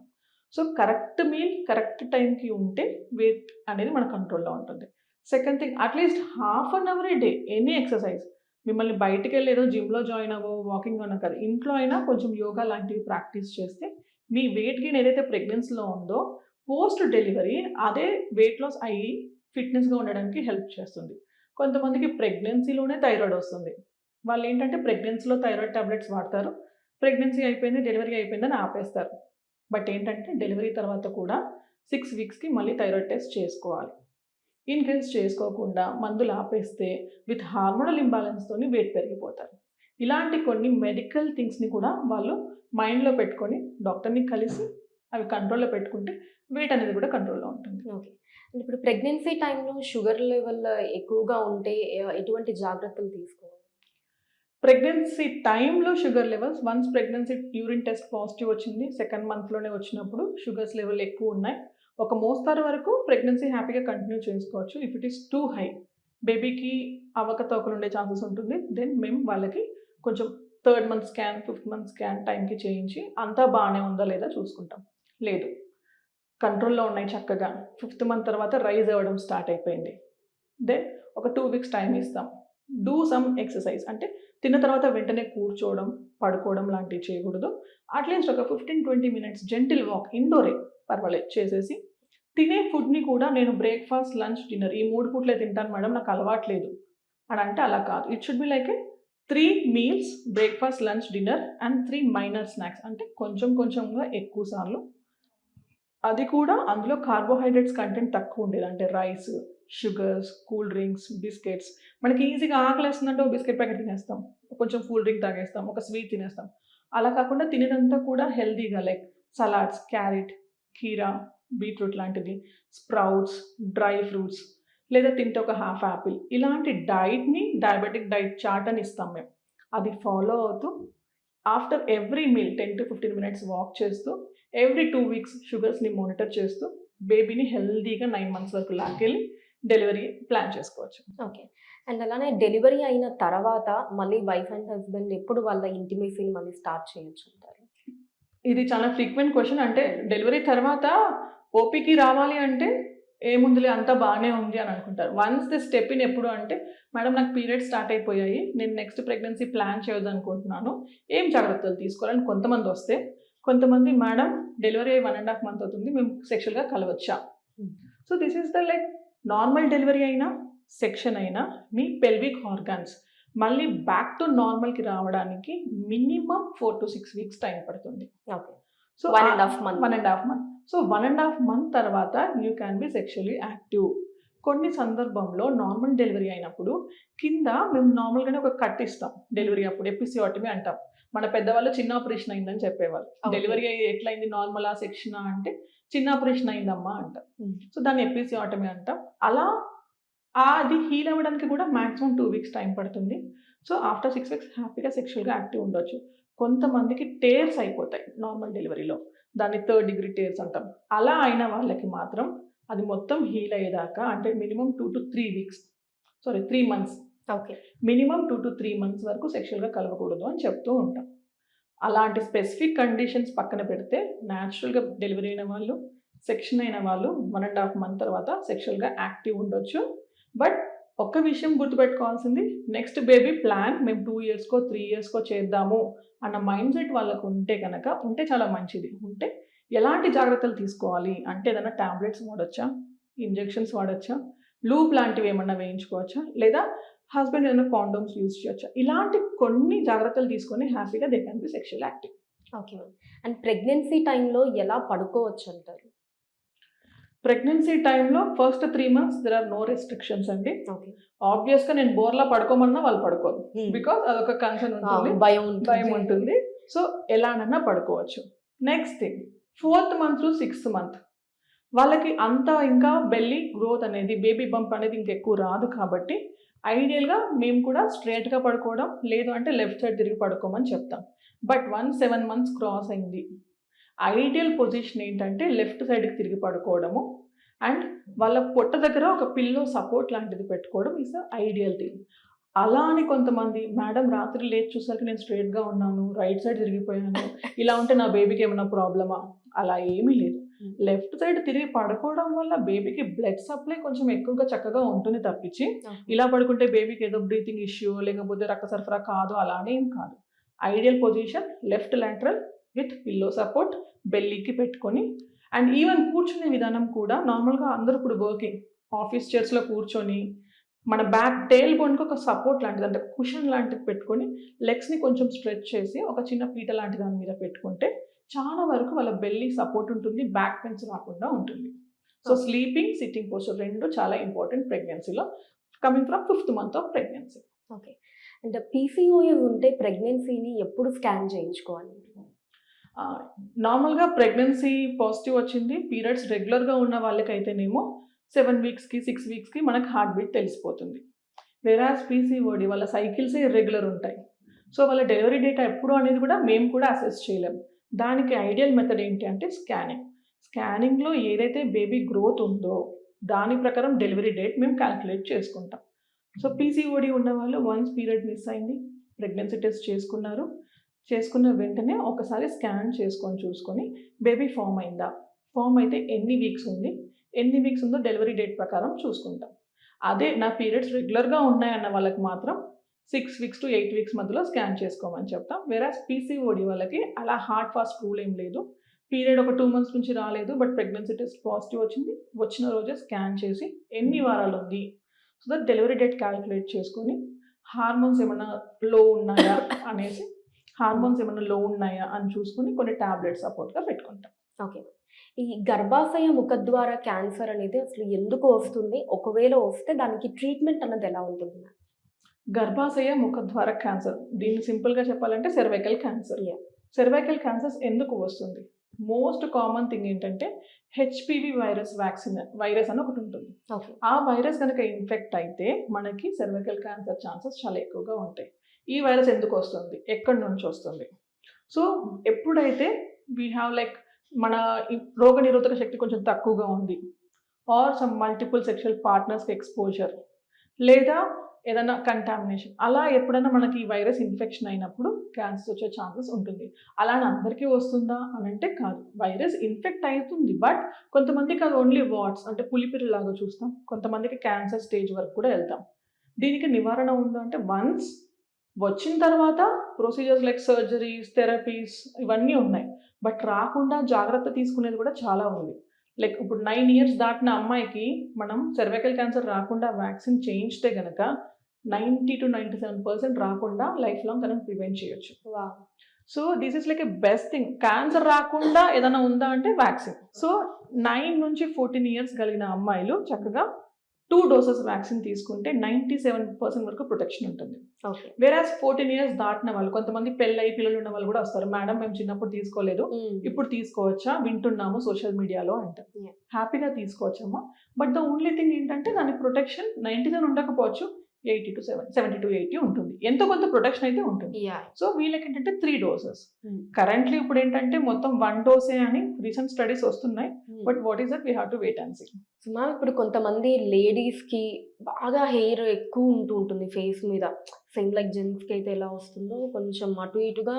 సో కరెక్ట్ మీల్ కరెక్ట్ టైంకి ఉంటే వెయిట్ అనేది మన కంట్రోల్‌లో ఉంటుంది. Second thing at least half an hour a day any exercise. మిమ్మల్ని బయటికెళ్ళి ఏదో జిమ్‌లో జాయిన్ అవ్వో, వాకింగ్ అన్నా కాదు. ఇంట్లో అయినా కొంచెం యోగా లాంటివి ప్రాక్టీస్ చేస్తే మీ వెయిట్ గెయిన్ ఏదైతే ప్రెగ్నెన్సీలో ఉందో పోస్ట్ డెలివరీ అదే వెయిట్ లాస్ అయ్యి ఫిట్‌నెస్‌గా ఉండడానికి హెల్ప్ చేస్తుంది. కొంతమందికి ప్రెగ్నెన్సీలోనే థైరాయిడ్ వస్తుంది. వాళ్ళు ఏంటంటే ప్రెగ్నెన్సీలో థైరాయిడ్ టాబ్లెట్స్ వాడతారు. ప్రెగ్నెన్సీ అయిపోయింది, డెలివరీ అయిపోయిందని ఆపేస్తారు. బట్ ఏంటంటే డెలివరీ తర్వాత కూడా 6 వీక్స్‌కి మళ్ళీ థైరాయిడ్ టెస్ట్ చేసుకోవాలి. ఇన్ కేస్ చేసుకోకుండా మందులు ఆపేస్తే విత్ హార్మోనల్ ఇంబాలెన్స్‌తోని వెయిట్ పెరిగిపోతారు. ఇలాంటి కొన్ని మెడికల్ థింగ్స్‌ని కూడా వాళ్ళు మైండ్‌లో పెట్టుకొని డాక్టర్‌ని కలిసి అవి కంట్రోల్‌లో పెట్టుకుంటే వెయిట్ అనేది కూడా కంట్రోల్‌లో ఉంటుంది. ఓకే. ఇప్పుడు ప్రెగ్నెన్సీ టైంలో షుగర్ లెవెల్ ఎక్కువగా ఉంటే ఎటువంటి జాగ్రత్తలు తీసుకోవాలి? ప్రెగ్నెన్సీ టైంలో sugar levels once pregnancy urine test positive వచ్చింది. సెకండ్ మంత్‌లోనే వచ్చినప్పుడు షుగర్స్ లెవెల్ ఎక్కువ ఉన్నాయి. ఒక మోస్తారు వరకు ప్రెగ్నెన్సీ హ్యాపీగా కంటిన్యూ చేసుకోవచ్చు. If it is two high బేబీకి అవకతవకలు ఉండే ఛాన్సెస్ ఉంటుంది. దెన్ మేము వాళ్ళకి కొంచెం 3rd month scan, 5th month scan టైంకి చేయించి అంతా బాగానే ఉందా లేదా చూసుకుంటాం. లేదు కంట్రోల్‌లో ఉన్నాయి చక్కగా 5th మంత్ తర్వాత రైజ్ అవ్వడం స్టార్ట్ అయిపోయింది. దెన్ ఒక 2 వీక్స్ టైం ఇస్తాం. డూ సమ్ ఎక్సర్సైజ్ అంటే తిన్న తర్వాత వెంటనే కూర్చోవడం, పడుకోవడం లాంటివి చేయకూడదు. అట్లీస్ట్ ఒక 15-20 మినిట్స్ జెంటిల్ వాక్ ఇండోరే పర్వాలేదు చేసేసి, తినే ఫుడ్ని కూడా నేను బ్రేక్ఫాస్ట్, లంచ్, డిన్నర్ ఈ 3 పూట్లే తింటాను మేడం, నాకు అలవాట్లేదు అని అంటే అలా కాదు. It should be like a 3 meals, breakfast, lunch, dinner and 3 minor snacks అంటే కొంచెం కొంచెంగా ఎక్కువ సార్లు. అది కూడా అందులో కార్బోహైడ్రేట్స్ కంటెంట్ తక్కువ ఉండేది. అంటే rice, sugars, cool drinks, biscuits. మనకి ఈజీగా ఆకలేస్తుందంటే ఒక బిస్కెట్ ప్యాకెట్ తినేస్తాం, కొంచెం కూల్ డ్రింక్ తాగేస్తాం, ఒక స్వీట్ తినేస్తాం. అలా కాకుండా తినేదంతా కూడా హెల్తీగా లైక్ సలాడ్స్, క్యారెట్, కీరా, బీట్రూట్ లాంటిది, స్ప్రౌట్స్, డ్రై ఫ్రూట్స్, లేదా తింటే ఒక హాఫ్ యాపిల్, ఇలాంటి డైట్ని డయాబెటిక్ డైట్ చార్ట్ అని ఇస్తాం మేము. అది ఫాలో అవుతూ after every meal 10-15 minutes walk చేస్తూ ఎవ్రీ 2 వీక్స్ షుగర్స్ని మానిటర్ చేస్తూ బేబీని హెల్దీగా 9 మంత్స్ వరకు లాక్కెళ్ళి డెలివరీ ప్లాన్ చేసుకోవచ్చు. ఓకే. అండ్ అలానే డెలివరీ అయిన తర్వాత మళ్ళీ వైఫ్ అండ్ హస్బెండ్ ఎప్పుడు వాళ్ళ ఇంటిమేసీని మళ్ళీ స్టార్ట్ చేయొచ్చు అంటారు? ఇది చాలా ఫ్రీక్వెంట్ క్వశ్చన్. అంటే డెలివరీ తర్వాత ఓపీకి రావాలి అంటే ఏముందిలే అంతా బాగానే ఉంది అని అనుకుంటారు. వన్స్ ది స్టెప్ ఇన్ ఎప్పుడు అంటే, మేడం నాకు పీరియడ్స్ స్టార్ట్ అయిపోయాయి, నేను నెక్స్ట్ ప్రెగ్నెన్సీ ప్లాన్ చేయొద్దనుకుంటున్నాను, ఏం జాగ్రత్తలు తీసుకోవాలని కొంతమంది వస్తే, కొంతమంది మేడం డెలివరీ అయ్యి 1.5 మంత్ అవుతుంది, మేము సెక్షువల్గా కలవచ్చా. So this is the like normal delivery అయినా సెక్షన్ అయినా మీ పెల్విక్ ఆర్గాన్స్ మళ్ళీ బ్యాక్ టు నార్మల్కి రావడానికి మినిమం 4 to 6 వీక్స్ టైం పడుతుంది. Okay. So 1.5 month. 1.5 month. So 1.5 month తర్వాత you can be sexually active. కొన్ని సందర్భంలో నార్మల్ డెలివరీ అయినప్పుడు కింద మేము నార్మల్గానే ఒక కట్ ఇస్తాం డెలివరీ అప్పుడు, ఎపిసియోటమీ అంటాం. మన పెద్దవాళ్ళు చిన్న ఆపరేషన్ అయిందని చెప్పేవాళ్ళు. డెలివరీ అయ్యి ఎట్లయింది, నార్మలా సెక్షనా అంటే చిన్న ఆపరేషన్ అయిందమ్మా అంటాం. సో దాన్ని ఎపిసియోటమీ అంటాం. అలా అది హీల్ అవ్వడానికి కూడా మ్యాక్సిమం 2 వీక్స్ టైం పడుతుంది. సో ఆఫ్టర్ 6 వీక్స్ హ్యాపీగా సెక్షువల్గా యాక్టివ్ ఉండొచ్చు. కొంతమందికి టేర్స్ అయిపోతాయి నార్మల్ డెలివరీలో, దాన్ని 3rd degree టేర్స్ అంటాం. అలా అయిన వాళ్ళకి మాత్రం అది మొత్తం హీల్ అయ్యేదాకా అంటే minimum 2 to 3 weeks, 3 months, okay, minimum 2 to 3 months వరకు సెక్షువల్గా కలవకూడదు అని చెప్తూ ఉంటాం. అలాంటి స్పెసిఫిక్ కండిషన్స్ పక్కన పెడితే న్యాచురల్గా డెలివరీ అయిన వాళ్ళు, సెక్షన్ అయిన వాళ్ళు 1.5 month తర్వాత సెక్షువల్గా యాక్టివ్ ఉండొచ్చు. బట్ ఒక్క విషయం గుర్తుపెట్టుకోవాల్సింది, నెక్స్ట్ బేబీ ప్లాన్ మేము 2 yearsకో 3 yearsకో చేద్దాము అన్న మైండ్ సెట్ వాళ్ళకు ఉంటే కనుక, ఉంటే చాలా మంచిది. ఉంటే ఎలాంటి జాగ్రత్తలు తీసుకోవాలి అంటే ఏదైనా ట్యాబ్లెట్స్ వాడచ్చా, ఇంజెక్షన్స్ వాడచ్చా, లూప్ లాంటివి ఏమన్నా వేయించుకోవచ్చా, లేదా హస్బెండ్ ఏదైనా కాండోమ్స్ యూజ్ చేయొచ్చా, ఇలాంటి కొన్ని జాగ్రత్తలు తీసుకొని హ్యాపీగా they can be sexual active. Okay. And pregnancy టైంలో ఎలా పడుకోవచ్చు అంటారు? ప్రెగ్నెన్సీ టైంలో first 3 months there are no restrictions అండి. ఓకే. ఆబ్వియస్గా నేను బోర్లా పడుకోమన్నా వాళ్ళు పడుకోరు, బికాస్ అదొక కన్సర్న్ ఉంటుంది, భయం ఉంటుంది. సో ఎలానన్నా పడుకోవచ్చు. Next thing, 4th month to 6th month వాళ్ళకి అంతా ఇంకా బెల్లీ గ్రోత్ అనేది, బేబీ బంప్ అనేది ఇంకెక్కువ రాదు కాబట్టి ఐడియల్గా మేము కూడా స్ట్రేట్గా పడుకోవడం, లేదు అంటే లెఫ్ట్ సైడ్ తిరిగి పడుకోమని చెప్తాం. బట్ 7 months క్రాస్ అయింది, ఐడియల్ పొజిషన్ ఏంటంటే లెఫ్ట్ సైడ్కి తిరిగి పడుకోవడము అండ్ వాళ్ళ పొట్ట దగ్గర ఒక పిల్లో సపోర్ట్ లాంటిది పెట్టుకోవడం ఈజ్ ద ఐడియల్ థింగ్. అలా అని కొంతమంది మేడం రాత్రి లేచి చూసరికి నేను స్ట్రేట్గా ఉన్నాను, రైట్ సైడ్ తిరిగిపోయాను, ఇలా ఉంటే నా బేబీకి ఏమైనా ప్రాబ్లమా, అలా ఏమీ లేదు. లెఫ్ట్ సైడ్ తిరిగి పడుకోవడం వల్ల బేబీకి బ్లడ్ సప్లై కొంచెం ఎక్కువగా చక్కగా ఉంటుంది తప్పించి ఇలా పడుకుంటే బేబీకి ఏదో బ్రీతింగ్ ఇష్యూ లేకపోతే రక్త సరఫరా కాదు అలానే ఏం కాదు. Ideal position left lateral with pillow support బెల్లీకి పెట్టుకొని, అండ్ ఈవెన్ కూర్చునే విధానం కూడా నార్మల్గా అందరూ ఇప్పుడు వర్కింగ్ ఆఫీస్ చైర్స్లో కూర్చొని మన బ్యాక్ టేల్ బోన్కి ఒక సపోర్ట్ లాంటిది అంటే కుషన్ లాంటిది పెట్టుకొని లెగ్స్ని కొంచెం స్ట్రెచ్ చేసి ఒక చిన్న పీట లాంటి దాని మీద పెట్టుకుంటే చాలా వరకు వాళ్ళ బెల్లీ సపోర్ట్ ఉంటుంది, బ్యాక్ పెయిన్స్ రాకుండా ఉంటుంది. సో స్లీపింగ్, సిట్టింగ్ పోస్చర్ రెండు చాలా ఇంపార్టెంట్ ప్రెగ్నెన్సీలో, coming from 5th month of pregnancy. Okay. అంటే పీసీఓఎస్ ఉంటే ప్రెగ్నెన్సీని ఎప్పుడు స్కాన్ చేయించుకోవాలి? నార్మల్గా ప్రెగ్నెన్సీ పాజిటివ్ వచ్చింది, పీరియడ్స్ రెగ్యులర్గా ఉన్న వాళ్ళకైతేనేమో 7 weeksకి 6 weeksకి మనకు హార్ట్ బీట్ తెలిసిపోతుంది. వేరాజ్ పీసీఓడి వాళ్ళ సైకిల్సే ఇర్రెగ్యులర్ ఉంటాయి. సో వాళ్ళ డెలివరీ డేట్ ఎప్పుడు అనేది కూడా మేము కూడా అసెస్ చేయలేము. దానికి ఐడియల్ మెథడ్ ఏంటి అంటే స్కానింగ్లో ఏదైతే బేబీ గ్రోత్ ఉందో దాని ప్రకారం డెలివరీ డేట్ మేము క్యాల్కులేట్ చేసుకుంటాం. సో పీసీఓడి ఉన్న వాళ్ళు వన్స్ పీరియడ్ మిస్ అయింది, ప్రెగ్నెన్సీ టెస్ట్ చేసుకున్న వెంటనే ఒకసారి స్కాన్ చేసుకొని చూసుకొని బేబీ ఫామ్ అయిందా, ఫామ్ అయితే ఎన్ని వీక్స్ ఉందో డెలివరీ డేట్ ప్రకారం చూసుకుంటాం. అదే నా పీరియడ్స్ రెగ్యులర్గా ఉన్నాయన్న వాళ్ళకి మాత్రం 6 weeks to 8 weeks మధ్యలో స్కాన్ చేసుకోమని చెప్తాం. వేరాస్ పీసీఓడి వాళ్ళకి అలా హార్డ్ ఫాస్ట్ రూల్ ఏం లేదు. పీరియడ్ ఒక 2 months నుంచి రాలేదు, బట్ ప్రెగ్నెన్సీ టెస్ట్ పాజిటివ్ వచ్చింది, వచ్చిన రోజే స్కాన్ చేసి ఎన్ని వారాలు ఉంది so that delivery date calculate చేసుకొని హార్మోన్స్ ఏమన్నా లో ఉన్నాయా అనేసి అని చూసుకొని కొన్ని టాబ్లెట్స్ సపోర్ట్గా పెట్టుకుంటాం. ఓకే. ఈ గర్భాశయ ముఖద్వార క్యాన్సర్ అనేది అసలు ఎందుకు వస్తుంది? ఒకవేళ వస్తే దానికి ట్రీట్మెంట్ అన్నది ఎలా ఉంటుంది? గర్భాశయ ముఖద్వార క్యాన్సర్, దీన్ని సింపుల్గా చెప్పాలంటే సెర్వైకల్ క్యాన్సర్. సెర్వైకల్ క్యాన్సర్స్ ఎందుకు వస్తుంది? మోస్ట్ కామన్ థింగ్ ఏంటంటే హెచ్పివి వైరస్ అని ఒకటి ఉంటుంది. ఆ వైరస్ కనుక ఇన్ఫెక్ట్ అయితే మనకి సెర్వైకల్ క్యాన్సర్ ఛాన్సెస్ చాలా ఎక్కువగా ఉంటాయి. ఈ వైరస్ ఎందుకు వస్తుంది, ఎక్కడి నుంచి వస్తుంది? సో ఎప్పుడైతే వీ హ్యావ్ లైక్ మన రోగ నిరోధక శక్తి కొంచెం తక్కువగా ఉంది, ఆర్ సమ్ మల్టిపుల్ సెక్షువల్ పార్ట్నర్స్కి ఎక్స్పోజర్, లేదా ఏదైనా కంటామినేషన్, అలా ఎప్పుడైనా మనకి ఈ వైరస్ ఇన్ఫెక్షన్ అయినప్పుడు క్యాన్సర్ వచ్చే ఛాన్సెస్ ఉంటుంది. అలా అందరికీ వస్తుందా అని అంటే కాదు, వైరస్ ఇన్ఫెక్ట్ అవుతుంది, బట్ కొంతమందికి అది ఓన్లీ వాట్స్ అంటే పులిపిరిలాగా చూస్తాం, కొంతమందికి క్యాన్సర్ స్టేజ్ వరకు కూడా వెళ్తాం. దీనికి నివారణ ఉందా అంటే వన్స్ వచ్చిన తర్వాత ప్రొసీజర్స్ లైక్ సర్జరీస్, థెరపీస్ ఇవన్నీ ఉన్నాయి, బట్ రాకుండా జాగ్రత్త తీసుకునేది కూడా చాలా ఉంది. లైక్ ఇప్పుడు 9 years దాటిన అమ్మాయికి మనం సెర్వైకల్ క్యాన్సర్ రాకుండా వ్యాక్సిన్ చేయించితే కనుక 90 to 97% రాకుండా లైఫ్ లాంగ్ తనని ప్రివెంట్ చేయొచ్చు. So this is like a best thing. Cancer రాకుండా ఏదైనా ఉందా అంటే వ్యాక్సిన్. సో 9 నుంచి 14 years కలిగిన అమ్మాయిలు చక్కగా 2 doses వ్యాక్సిన్ తీసుకుంటే 97% వరకు ప్రొటెక్షన్ ఉంటుంది. వేరాస్ 14 years దాటిన వాళ్ళు, కొంతమంది పెళ్ళై పిల్లలు ఉన్న వాళ్ళు కూడా వస్తారు, మేడం మేము చిన్నప్పుడు తీసుకోలేదు, ఇప్పుడు తీసుకోవచ్చా, వింటున్నాము సోషల్ మీడియాలో అంటారు. హ్యాపీగా తీసుకోవచ్చమ్మా, బట్ ద ఓన్లీ థింగ్ ఏంటంటే దాని ప్రొటెక్షన్ 97 ఉండకపోవచ్చు, 70 to 80 ఉంటుంది, ఎంతో కొంత ప్రొటెక్షన్ అయితే ఉంటుంది. సో వీళ్ళకి ఏంటంటే 3 doses. కరెంట్లీ ఇప్పుడు ఏంటంటే మొత్తం 1 dose అని రీసెంట్ స్టడీస్ వస్తున్నాయి, but what is that we have to wait and see. Ma'am ఇప్పుడు కొంతమంది లేడీస్కి బాగా హెయిర్ ఎక్కువ ఉంటుంది ఫేస్ మీద, సేమ్ లైక్ జెంట్స్కి అయితే ఎలా వస్తుందో కొంచెం అటు ఇటుగా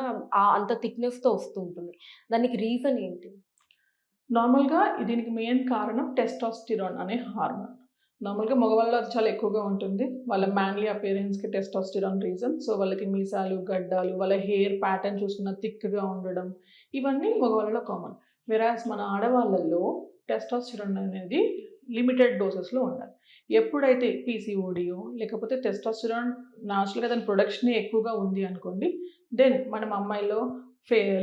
అంత థిక్నెస్తో వస్తూ ఉంటుంది, దానికి రీజన్ ఏంటి? నార్మల్గా దీనికి మెయిన్ కారణం టెస్టోస్టిరాన్ అనే హార్మోన్. నార్మల్గా మగవాళ్ళలో అది చాలా ఎక్కువగా ఉంటుంది, వాళ్ళ మ్యాన్లీ అపియరెన్స్కి టెస్టోస్టిరాన్ రీజన్. సో వాళ్ళకి మీసాలు, గడ్డాలు, వాళ్ళ హెయిర్ ప్యాటర్న్ చూసుకున్న థిక్గా ఉండడం, ఇవన్నీ మగవాళ్ళలో కామన్. వెరాస్ మన ఆడవాళ్ళల్లో టెస్టోస్టిరాన్ అనేది లిమిటెడ్ డోసెస్లో ఉండాలి. ఎప్పుడైతే పీసీఓడియో లేకపోతే టెస్టోస్టిరాన్ న్యాచురల్గా దాని ప్రొడక్షనే ఎక్కువగా ఉంది అనుకోండి, దెన్ మనం అమ్మాయిలో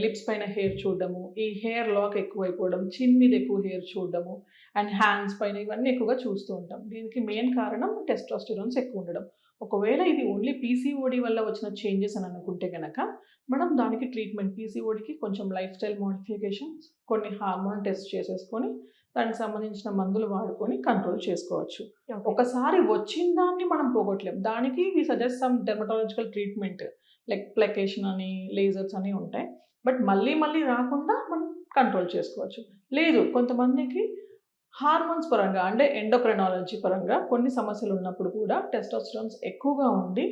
లిప్స్ పైన హెయిర్ చూడడము, ఈ హెయిర్ లాక్ ఎక్కువైపోవడం, చిన్ మీద ఎక్కువ హెయిర్ చూడడము, అండ్ హ్యాండ్స్ పైన ఇవన్నీ ఎక్కువగా చూస్తూ ఉంటాం. దీనికి మెయిన్ కారణం టెస్టోస్టిరాన్స్ ఎక్కువ ఉండడం. ఒకవేళ ఇది ఓన్లీ పీసీఓడి వల్ల వచ్చిన చేంజెస్ అని అనుకుంటే కనుక మనం దానికి ట్రీట్మెంట్, పీసీఓడికి కొంచెం లైఫ్ స్టైల్ మోడిఫికేషన్స్, కొన్ని హార్మోన్ టెస్ట్ చేసేసుకొని దానికి సంబంధించిన మందులు వాడుకొని కంట్రోల్ చేసుకోవచ్చు. ఒకసారి వచ్చిన దాన్ని మనం పోగొట్టలేం, దానికి we suggest some dermatological treatment like plication అని, లేజర్స్ అని ఉంటాయి, బట్ మళ్ళీ రాకుండా మనం కంట్రోల్ చేసుకోవచ్చు. లేదు కొంతమందికి హార్మోన్స్ పరంగా అంటే ఎండోక్రైనాలజీ పరంగా కొన్ని సమస్యలు ఉన్నప్పుడు కూడా టెస్టోస్టిరాన్స్ ఎక్కువగా ఉండి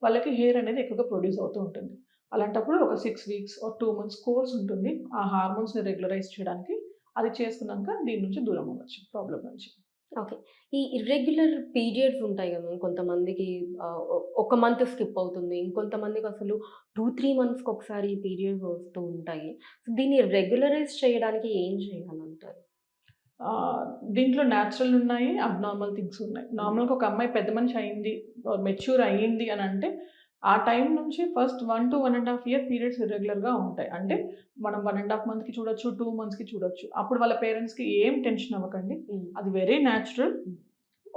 వాళ్ళకి హెయిర్ అనేది ఎక్కువగా ప్రొడ్యూస్ అవుతూ ఉంటుంది. అలాంటప్పుడు ఒక 6 weeks or 2 months కోర్స్ ఉంటుంది ఆ హార్మోన్స్ని రెగ్యులరైజ్ చేయడానికి. అది చేసుకున్నాక దీని నుంచి దూరం అవ్వచ్చు, ప్రాబ్లం నుంచి. ఓకే. ఈ ఇర్రెగ్యులర్ పీరియడ్స్ ఉంటాయి కదా, కొంతమందికి ఒక మంత్ స్కిప్ అవుతుంది, ఇంకొంతమందికి అసలు 2-3 monthsకి ఒకసారి పీరియడ్స్ వస్తూ ఉంటాయి. దీన్ని రెగ్యులరైజ్ చేయడానికి ఏం చేయాలంటారు? దీంట్లో న్యాచురల్ ఉన్నాయి, అబ్నార్మల్ థింగ్స్ ఉన్నాయి. నార్మల్గా ఒక అమ్మాయి పెద్ద మనిషి అయింది, మెచ్యూర్ అయ్యింది అని అంటే ఆ టైం నుంచి ఫస్ట్ 1 to 1.5 year పీరియడ్స్ ఇర్రెగ్యులర్గా ఉంటాయి. అంటే మనం 1.5 monthకి చూడొచ్చు, 2 monthsకి చూడొచ్చు. అప్పుడు వాళ్ళ పేరెంట్స్కి ఏం టెన్షన్ అవ్వకండి, అది very natural.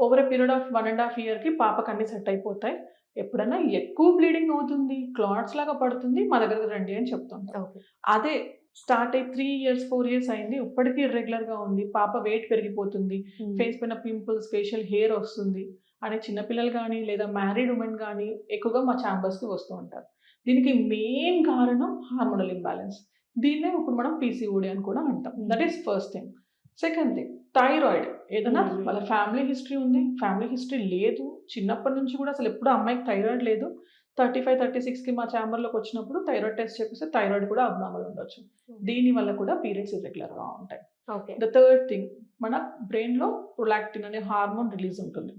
Over a period of 1.5 yearకి పాపకు అన్ని సెట్ అయిపోతాయి. ఎప్పుడైనా ఎక్కువ బ్లీడింగ్ అవుతుంది, క్లాట్స్ లాగా పడుతుంది, మా దగ్గరకు రండి అని చెప్తుంటాం. అదే స్టార్ట్ అయ్యి 3 years 4 years అయింది, ఇప్పటికీ ఇర్రెగ్యులర్గా ఉంది, పాప వెయిట్ పెరిగిపోతుంది, ఫేస్ పైన పింపుల్స్, ఫేషియల్ హెయిర్ వస్తుంది అని చిన్నపిల్లలు కానీ లేదా మ్యారీడ్ ఉమెన్ కానీ ఎక్కువగా మా ఛాంబర్స్కి వస్తూ ఉంటారు. దీనికి మెయిన్ కారణం హార్మోనల్ ఇంబ్యాలెన్స్. దీన్నే ఇప్పుడు మనం పీసీఓడి అని కూడా అంటాం. That is first thing. Second thing, thyroid. ఏదైనా వాళ్ళ ఫ్యామిలీ హిస్టరీ ఉంది, ఫ్యామిలీ హిస్టరీ లేదు, చిన్నప్పటి నుంచి కూడా అసలు ఎప్పుడు అమ్మాయికి థైరాయిడ్ లేదు, 35-36కి మా ఛాంబర్లోకి వచ్చినప్పుడు థైరాయిడ్ టెస్ట్ చేపిస్తే థైరాయిడ్ కూడా అబ్నార్మల్ ఉండొచ్చు. దీనివల్ల కూడా పీరియడ్స్ ఇర్రెగ్యులర్గా ఉంటాయి. ద థర్డ్ థింగ్, మన బ్రెయిన్లో ప్రొలాక్టిన్ అనే హార్మోన్ రిలీజ్ ఉంటుంది.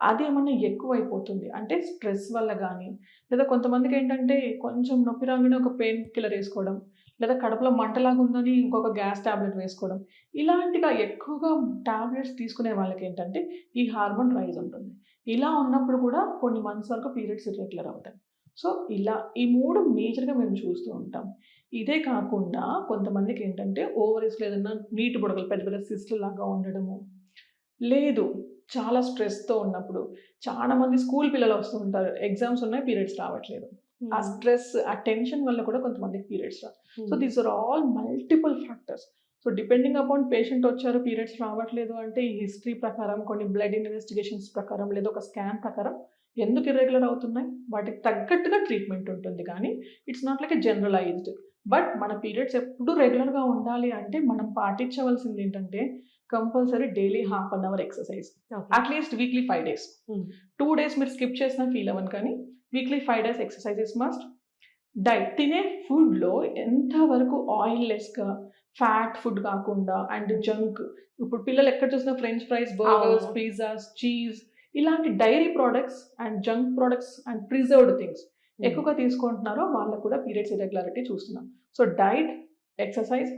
అది ఏమన్నా ఎక్కువైపోతుంది అంటే స్ట్రెస్ వల్ల కానీ, లేదా కొంతమందికి ఏంటంటే కొంచెం నొప్పి రాగానే ఒక పెయిన్ కిల్లర్ వేసుకోవడం, లేదా కడుపులో మంటలాగా ఉందని ఇంకొక గ్యాస్ టాబ్లెట్ వేసుకోవడం, ఇలాంటిగా ఎక్కువగా టాబ్లెట్స్ తీసుకునే వాళ్ళకి ఏంటంటే ఈ హార్మోన్ రైజ్ ఉంటుంది. ఇలా ఉన్నప్పుడు కూడా కొన్ని మంత్స్ వరకు పీరియడ్స్ ఇర్రెగ్యులర్ అవుతాయి. సో ఇలా ఈ 3 మేజర్‌గా మేము చూస్తూ ఉంటాం. ఇదే కాకుండా కొంతమందికి ఏంటంటే ఓవరీస్‌లో ఏదన్నా నీటి బుడగలు పెద్ద పెద్ద సిస్ట్‌లు లాగా ఉండడము, లేదు చాలా స్ట్రెస్‌తో ఉన్నప్పుడు చాలా మంది స్కూల్ పిల్లలు వస్తూ ఉంటారు. ఎగ్జామ్స్ ఉన్నాయి, పీరియడ్స్ రావట్లేదు. ఆ స్ట్రెస్, ఆ టెన్షన్ వల్ల కూడా కొంతమందికి పీరియడ్స్ రావు. So these are all multiple factors. So depending upon patient వచ్చారు పీరియడ్స్ రావట్లేదు అంటే ఈ హిస్టరీ ప్రకారం, కొన్ని బ్లడ్ ఇన్వెస్టిగేషన్స్ ప్రకారం, లేదా ఒక స్కాన్ ప్రకారం ఎందుకు ఇర్రెగ్యులర్ అవుతున్నాయి, వాటికి తగ్గట్టుగా ట్రీట్మెంట్ ఉంటుంది. కానీ it's not like a generalised. But మన పీరియడ్స్ ఎప్పుడు రెగ్యులర్గా ఉండాలి అంటే మనం పాటించవలసింది ఏంటంటే compulsory daily half an hour exercise, at least weekly 5 days. 2 days మీరు స్కిప్ చేసినా ఫీల్ అవ్వను, కానీ weekly 5 days exercise is must. Diet, తినే ఫుడ్లో ఎంతవరకు ఆయిల్ లెస్గా, ఫ్యాట్ ఫుడ్ కాకుండా అండ్ జంక్, ఇప్పుడు పిల్లలు ఎక్కడ చూసినా French fries, burgers, pizzas, cheese, ఇలాంటి dairy products and junk products and preserved things ఎక్కువగా తీసుకుంటున్నారో వాళ్ళకు కూడా పీరియడ్స్ ఇర్రెగ్యులారిటీ చూస్తున్నాం. సో డైట్, ఎక్సర్సైజ్,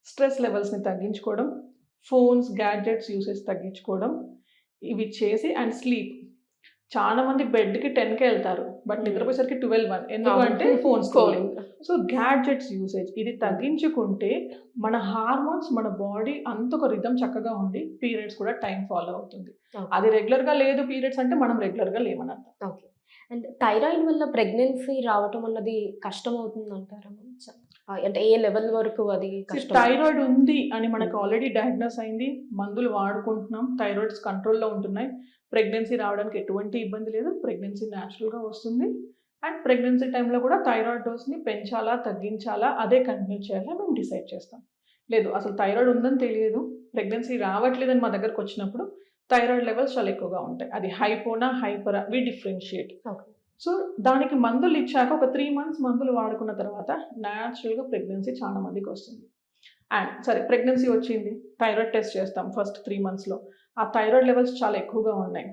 స్ట్రెస్ లెవెల్స్ని తగ్గించుకోవడం, ఫోన్స్, గ్యాడ్జెట్స్ యూసేజ్ తగ్గించుకోవడం, ఇవి చేసి అండ్ స్లీప్. చాలా మంది బెడ్కి 10కే వెళ్తారు, బట్ నిద్రపోయేసరికి 12-1. ఎందుకంటే phone scrolling. So gadgets usage ఇది తగ్గించుకుంటే మన హార్మోన్స్, మన బాడీ అంత ఒక రిథం చక్కగా ఉండి పీరియడ్స్ కూడా టైం ఫాలో అవుతుంది. అది రెగ్యులర్గా లేదు పీరియడ్స్ అంటే మనం రెగ్యులర్గా లేమని అర్థం. ఓకే. అండ్ థైరాయిడ్ వల్ల ప్రెగ్నెన్సీ రావటం అన్నది కష్టం అవుతుంది అంటారా? అంటే ఏ లెవెల్ వరకు అది కష్టం? థైరాయిడ్ ఉంది అని మనకు ఆల్రెడీ డయాగ్నోస్ అయింది, మందులు వాడుకుంటున్నాం, థైరాయిడ్స్ కంట్రోల్లో ఉంటున్నాయి, ప్రెగ్నెన్సీ రావడానికి ఎటువంటి ఇబ్బంది లేదు, ప్రెగ్నెన్సీ న్యాచురల్గా వస్తుంది. అండ్ ప్రెగ్నెన్సీ టైంలో కూడా థైరాయిడ్ డోస్ని పెంచాలా, తగ్గించాలా, అదే కంటిన్యూ చేయాలా మేము డిసైడ్ చేస్తాం. లేదు అసలు థైరాయిడ్ ఉందని తెలియదు, ప్రెగ్నెన్సీ రావట్లేదని మా దగ్గరకు వచ్చినప్పుడు థైరాయిడ్ లెవెల్స్ చాలా ఎక్కువగా ఉంటాయి, అది హైపోనా హైపరా వి డిఫరెన్షియేట్. సో దానికి మందులు ఇచ్చాక ఒక 3 months మందులు వాడుకున్న తర్వాత న్యాచురల్గా ప్రెగ్నెన్సీ చాలా మందికి వస్తుంది. అండ్ సరే ప్రెగ్నెన్సీ వచ్చింది, థైరాయిడ్ టెస్ట్ చేస్తాం ఫస్ట్ 3 monthsలో, ఆ థైరాయిడ్ లెవెల్స్ చాలా ఎక్కువగా ఉన్నాయి,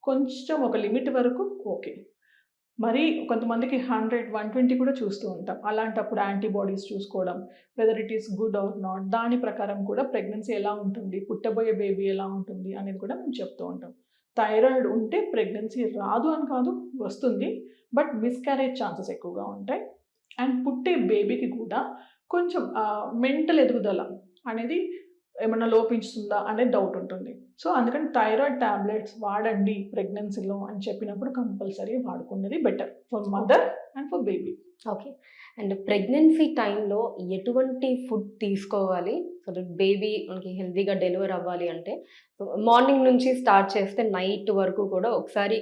కొంచెం ఒక లిమిట్ వరకు ఓకే, మరి కొంతమందికి 100, 120 కూడా చూస్తూ ఉంటాం. అలాంటప్పుడు యాంటీబాడీస్ చూసుకోవడం, whether it is good or not, దాని ప్రకారం కూడా ప్రెగ్నెన్సీ ఎలా ఉంటుంది, పుట్టబోయే బేబీ ఎలా ఉంటుంది అనేది కూడా మేము చెప్తూ ఉంటాం. థైరాయిడ్ ఉంటే ప్రెగ్నెన్సీ రాదు అని కాదు, వస్తుంది, బట్ మిస్క్యారేజ్ ఛాన్సెస్ ఎక్కువగా ఉంటాయి. అండ్ పుట్టే బేబీకి కూడా కొంచెం మెంటల్ ఎదుగుదల అనేది ఏమన్నా లోపించుతుందా అనే డౌట్ ఉంటుంది. సో అందుకని థైరాయిడ్ టాబ్లెట్స్ వాడండి ప్రెగ్నెన్సీలో అని చెప్పినప్పుడు కంపల్సరీ వాడుకునేది better for mother and for baby. Okay. And pregnancy టైంలో ఎటువంటి ఫుడ్ తీసుకోవాలి సో దట్ బేబీ మనకి హెల్తీగా డెలివర్ అవ్వాలి అంటే? మార్నింగ్ నుంచి స్టార్ట్ చేస్తే నైట్ వరకు కూడా ఒకసారి